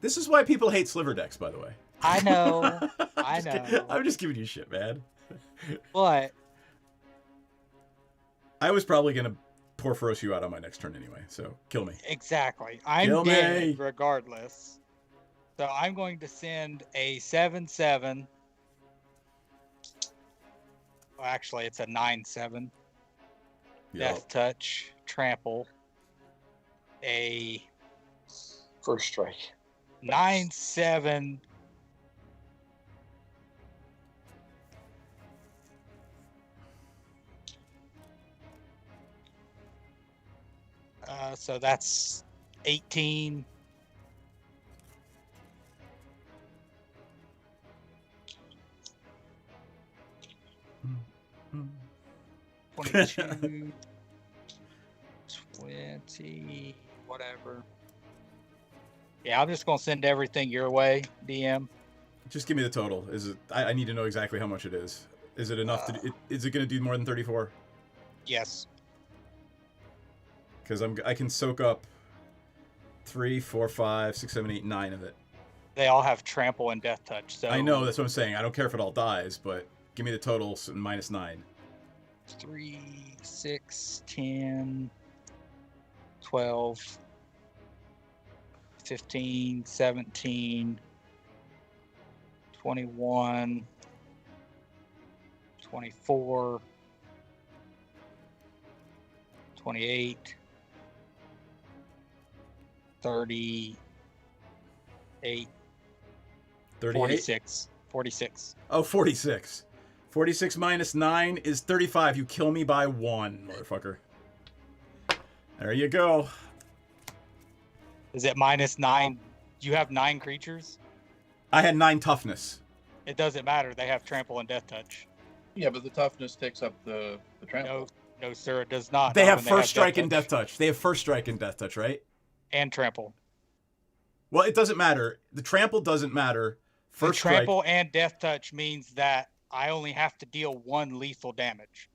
This is why people hate sliver decks, by the way. I know. I'm I just kidding. know. I'm just giving you shit, man. But I was probably going to Porphyros you out on my next turn anyway, so kill me. exactly. I'm Kill dead me. regardless. So I'm going to send a 7/7. Well, actually, it's a 9/7. Yep. Death Touch, Trample. A First strike. 9/7. So that's 18. Mm. 22, 20, whatever. Yeah, I'm just gonna send everything your way, DM. Just give me the total. Is it? I need to know exactly how much it is. Is it enough to? Is it going to do more than 34? Yes. Because I can soak up 3, 4, 5, 6, 7, 8, 9 of it. They all have trample and death touch. So I know, that's what I'm saying. I don't care if it all dies, but give me the totals -9. 3, 6, 10, 12, 15, 17, 21, 24, 28, 38, 38? 46. 46. Oh, 46. 46 -9 is 35. You kill me by 1, motherfucker. There you go. Is it -9? You have 9 creatures? I had 9 toughness. It doesn't matter. They have trample and death touch. Yeah, but the toughness takes up the trample. No, sir, it does not. They Not have when first strike and death touch. They have first strike and death touch, right? And trample. Well, it doesn't matter. The trample doesn't matter. First The trample strike. and death touch means that I only have to deal 1 lethal damage.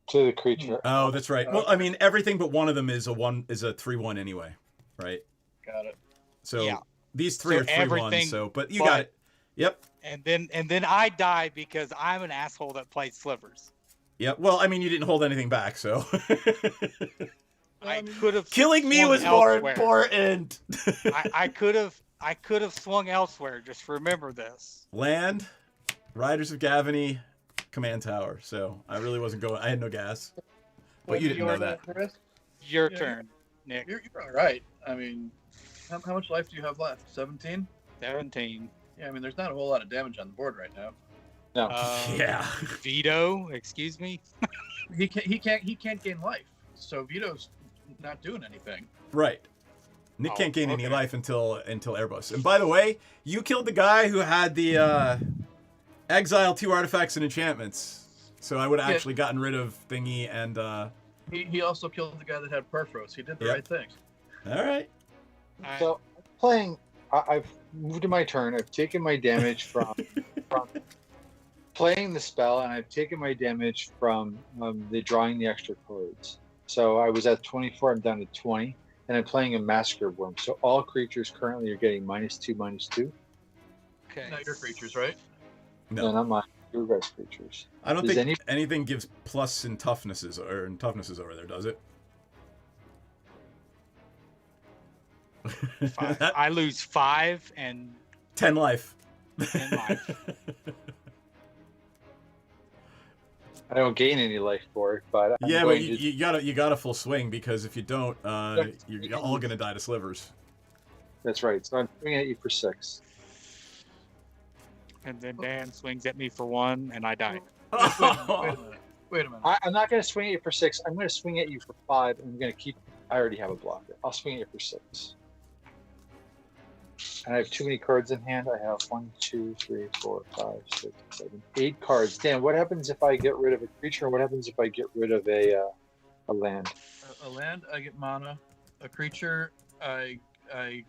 To the creature. Oh, that's right. Well, I mean, everything but one of them is a 3/1 anyway, right? Got it. So Yeah. these 3 So are 3/1s. everything So, but you but- got it. Yep. And then I die because I'm an asshole that plays slivers. Yep. Well, I mean, you didn't hold anything back, so. I could have Killing me swung was more elsewhere. important. I could have swung elsewhere. Just remember this. Land, Riders of Gavany, Command Tower. So I really wasn't going. I had no gas. But you didn't know that. Chris? Your Yeah. turn, Nick. You're all right. I mean, how much life do you have left? 17? 17. Yeah, I mean, there's not a whole lot of damage on the board right now. No. Yeah. Veto. Excuse me. He can't gain life. So Vito's not doing anything. Right. Nick Oh, can't gain any okay. life until Airbus. And by the way, you killed the guy who had the exile 2 artifacts and enchantments. So I would have Yeah. actually gotten rid of Thingy and He also killed the guy that had Perfros. He did the Yep. right things. all right. So playing, I've moved to my turn. I've taken my damage from playing the spell, and I've taken my damage from the drawing the extra cards. So I was at 24. I'm down to 20, and I'm playing a Massacre Worm. So all creatures currently are getting -2/-2, Okay. Not your creatures, right? No. and I'm on your guys' creatures. I don't Does think anything gives plus in toughnesses over there, does it? 5. I lose 5 and 10 life. 10 life. I don't gain any life for it, but I'm Yeah, but going you got a full swing, because if you don't, you're all gonna die to slivers. That's right. So I'm swinging at you for 6. And then Dan swings at me for 1, and I die. Wait a minute. I'm not going to swing at you for 6. I'm going to swing at you for 5, and I'm going to keep. I already have a blocker. I'll swing at you for 6. And I have too many cards in hand. I have 1, 2, 3, 4, 5, 6, 7, 8 cards. Dan, what happens if I get rid of a creature? What happens if I get rid of a land? A land, I get mana. A creature, I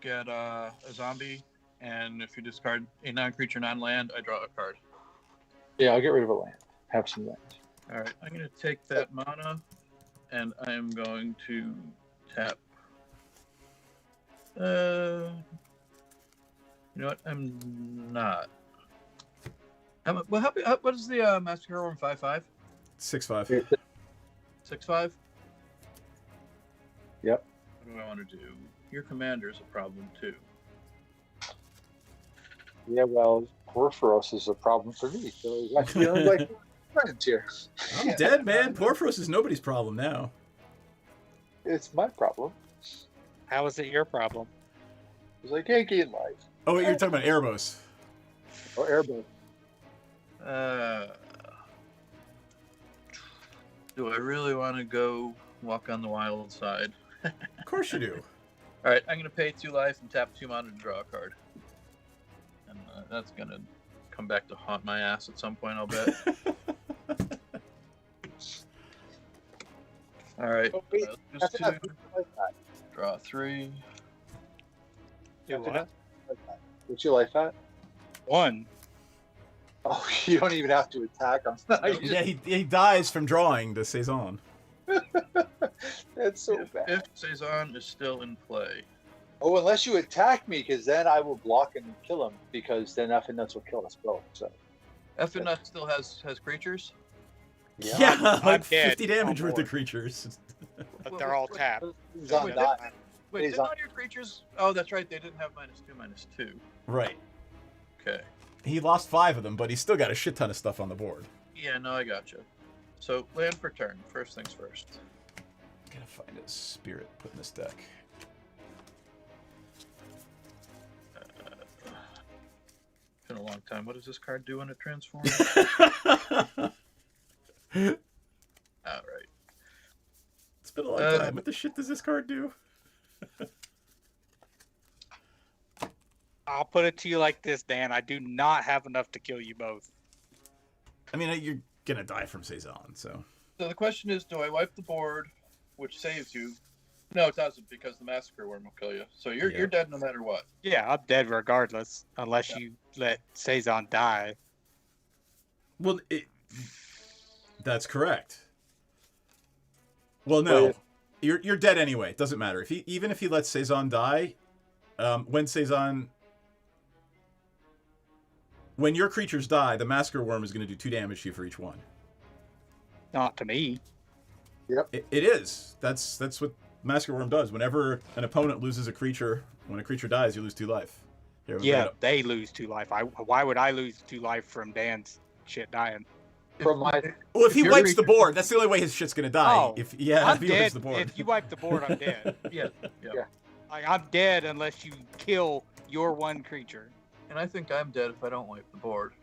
get a zombie. And if you discard a non-creature, non-land, I draw a card. Yeah, I'll get rid of a land. Have some land. All right, I'm going to take that mana, and I'm going to tap. You know what? I'm not. What is the Massacre Worm 5/5? 6/5. 6/5? Yep. What do I want to do? Your commander is a problem too. Yeah, well, Porphyros is a problem for me. So I feel like friends here. I'm dead, man. Porphyros is nobody's problem now. It's my problem. How is it your problem? It's like, hey, gain life. Oh, wait, you're talking about Airbus. Or airboat. Do I really want to go walk on the wild side? Of course you do. All right, I'm going to pay 2 life and tap 2 mana to draw a card. And that's going to come back to haunt my ass at some point, I'll bet. All right. Oh, wait, Lose That's 2, enough. Like that. draw 3. Yeah, That's what? enough. Like that. What's your life at? 1. Oh, you don't even have to attack. Yeah, he dies from drawing the Saison. That's so If bad. Saison is still in play. Oh, unless you attack me, because then I will block and kill him, because then F and Nuts will kill us both. So. F and Nut still has creatures. Yeah, I'm like dead 50 damage on worth board. of creatures. But they're all tapped. He's So on it die. doesn't matter. Wait, He's did on- all your creatures? Oh, that's right. They didn't have -2/-2. Right. Okay. He lost 5 of them, but he's still got a shit ton of stuff on the board. Yeah, no, I gotcha. So land per turn. First things first. Gotta find a spirit put in this deck. It's been a long time. What does this card do when it transforms? All right. It's been a long time. What the shit does this card do? I'll put it to you like this, Dan. I do not have enough to kill you both. I mean, you're gonna die from Cezanne, so. So the question is, do I wipe the board, which saves you? No, it doesn't, because the Massacre Worm will kill you. So you're dead no matter what. Yeah, I'm dead regardless, unless you let Cezanne die. Well, that's correct. Well, no, you're dead anyway. It doesn't matter even if he lets Cezanne die. When your creatures die, the Massacre Worm is going to do 2 damage to you for each one. Not to me. It is. That's what Massacre Worm does. Whenever an opponent loses a creature, when a creature dies, you lose 2 life. Here, Yeah, they lose 2 life. Why would I lose 2 life from Dan's shit dying? From my Well, if he you're wipes the creature- board, that's the only way his shit's gonna die. Oh, if I'm he wipes dead. the board. If you wipe the board, I'm dead. Yeah. Like, I'm dead unless you kill your one creature. And I think I'm dead if I don't wipe the board.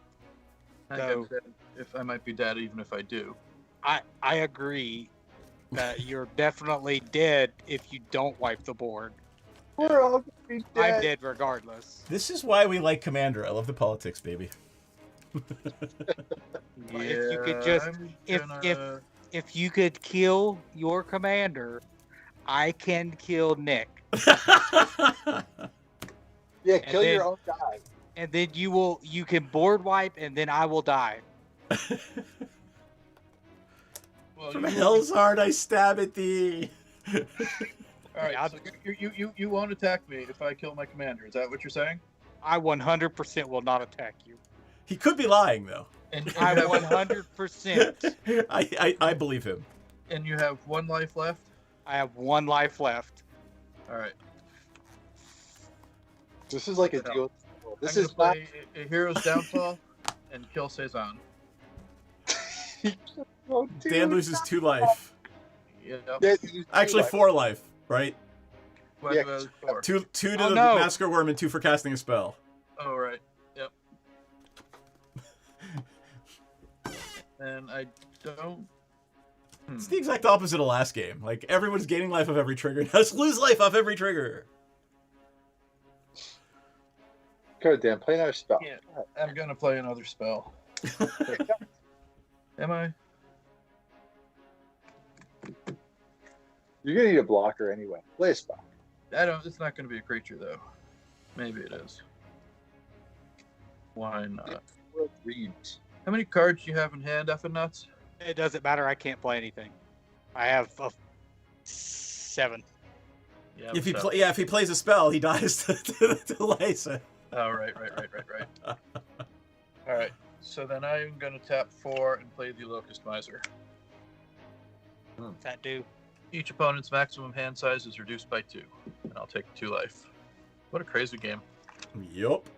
I think I'm dead if I might be dead even if I do. I agree that you're definitely dead if you don't wipe the board. we're all gonna be dead. I'm dead regardless. This is why we like Commander. I love the politics, baby. If you could just- I'm if- gonna- If you could kill your commander, I can kill Nick. Yeah, kill then- your own guy. And then you can board wipe and then I will die. well, From you- hell's heart I stab at thee. All right, Yeah, so you won't attack me if I kill my commander. Is that what you're saying? I 100% will not attack you. He could be lying though. And you I have, 100%. I believe him. and you have 1 life left. I have 1 life left. All right. This is like a Yeah. deal. This I'm is gonna not. play a hero's downfall and kill Cezanne. Oh, dude. Dan loses 2 life. Yep. Yeah, you lose Actually, 2 life. 4 life, right? What Yeah. about 4? 2 to Oh, the no. Massacre Worm and 2 for casting a spell. Oh, right. Yep. And I don't. It's the exact opposite of last game. Like, everyone's gaining life off every trigger. Now let's lose life off every trigger. Go, Dan. Play another spell. Yeah, I'm gonna play another spell. Am I? You're gonna need a blocker anyway. Play a spell. I don't. It's not gonna be a creature though. Maybe it is. Why not? World Dreams. How many cards do you have in hand, F and Nuts? It doesn't matter. I can't play anything. I have 7. Yeah. If he so- if he plays a spell, he dies to Lysa. Oh, right. All right. So then I'm gonna tap 4 and play the Locust Miser. That do. Each opponent's maximum hand size is reduced by 2, and I'll take 2 life. What a crazy game! Yup.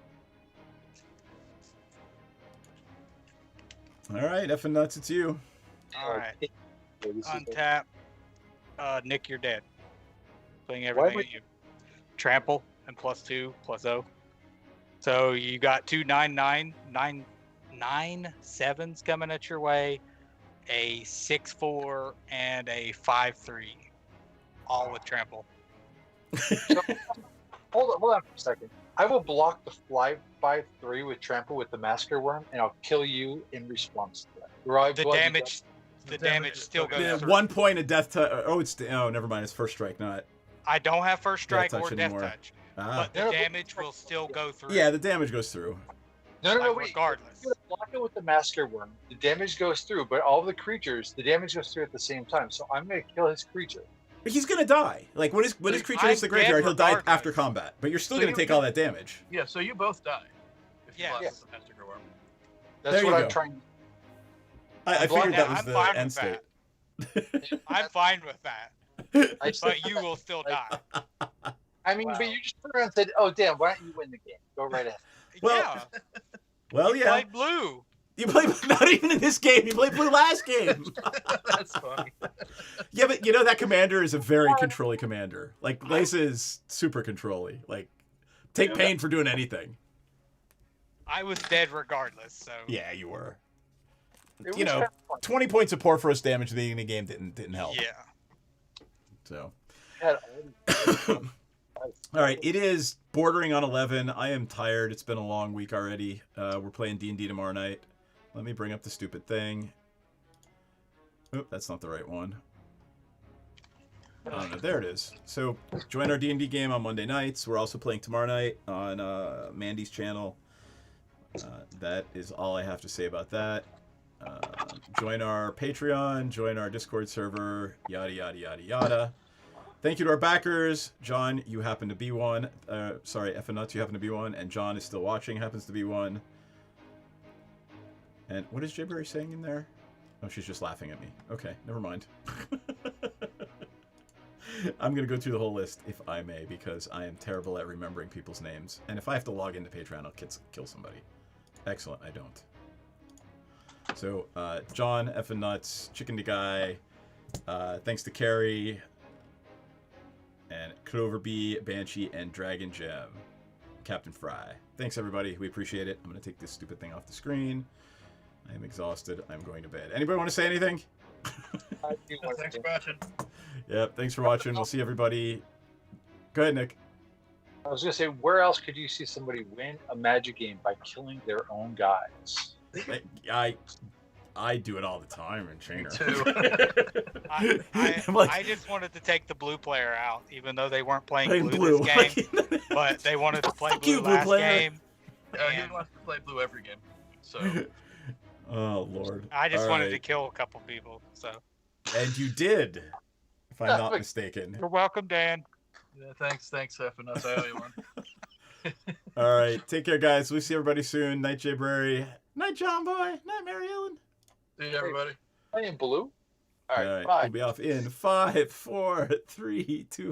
All right, F and Nuts, it's you. All right. Yeah, this is Untap. Nick, you're dead. Playing Why everything would- at you. Trample and +2, +0. So you got 2 9/7s coming at your way, a 6/4, and a 5/3, all with trample. Hold on for a second. I will block the 5/3 with Trample with the Massacre Worm, and I'll kill you in response to that. Or I The blood you damage, the damage still goes Yeah, through. 1 point of death touch. Oh, never mind. It's first strike, not. I don't have first strike Death or touch death anymore. touch, Ah. but the No, no, damage will still go through. Yeah, the damage goes through. No, like, wait. regardless. You're gonna block it with the Massacre Worm. The damage goes through, but all the creatures, the damage goes through at the same time. So I'm gonna kill his creature. He's gonna die. Like when his creature hits the I'm graveyard, dead he'll die regardless. after combat. But you're still So gonna you- take all that damage. Yeah, so you both die. If you Yeah. block Yeah. with the Master Worm. That's There you what go. I'm trying. I figured that was I'm the fine end with state. I'm fine with that, I, but you will still die. I mean, Wow. but you just turned around and said, "Oh, damn, why don't you win the game? Go right ahead." Well, yeah, Well, you yeah. played blue. You played not even in this game. You played blue last game. That's funny. Yeah, but you know that commander is a very controlling commander. Like Glace is super controlling. Like take pain for doing anything. I was dead regardless. So Yeah, you were. It You was know, kind of fun. 20 points of Porphyros damage at the beginning of the game didn't help. yeah. So, Had all- all right, it is bordering on 11. I am tired. It's been a long week already. We're playing D&D tomorrow night. Let me bring up the stupid thing. Oop, that's not the right one. Oh, no, there it is. So join our D&D game on Monday nights. We're also playing tomorrow night on Mandy's channel. That is all I have to say about that. Join our Patreon, join our Discord server, yada, yada, yada, yada. Thank you to our backers. John, you happen to be one. Sorry, F and Nuts, you happen to be one. And John is still watching, happens to be one. And what is Jayberry saying in there? Oh, she's just laughing at me. Okay, never mind. I'm going to go through the whole list, if I may, because I am terrible at remembering people's names. And if I have to log into Patreon, I'll kill somebody. Excellent, I don't. So, John, F and Nuts, Chicken to Guy, thanks to Carrie, and Clover Bee, Banshee, and Dragon Gem. Captain Fry. Thanks, everybody. We appreciate it. I'm going to take this stupid thing off the screen. I am exhausted. I'm going to bed. Anybody want to say anything? I do want Thanks to- for watching. Yep, thanks for watching. We'll see everybody. Go ahead, Nick. I was gonna say, where else could you see somebody win a Magic game by killing their own guys? I do it all the time in Chainer. I I'm like, I just wanted to take the blue player out, even though they weren't playing playing blue, blue. this game. But they wanted to play Fuck blue you, blue last player. game. He wants to play blue every game. So Oh, Lord. I just All wanted to right. kill a couple people. So And you did, if I'm not mistaken. you're welcome, Dan. yeah, thanks, F and Nuts. I owe you one. All right. Take care, guys. We'll see everybody soon. Night, Jayberry. Night, John Boy. Night, Mary Ellen. See you, everybody. Playing blue. All right, All right. bye. We'll be off in 5, 4, 3, 2.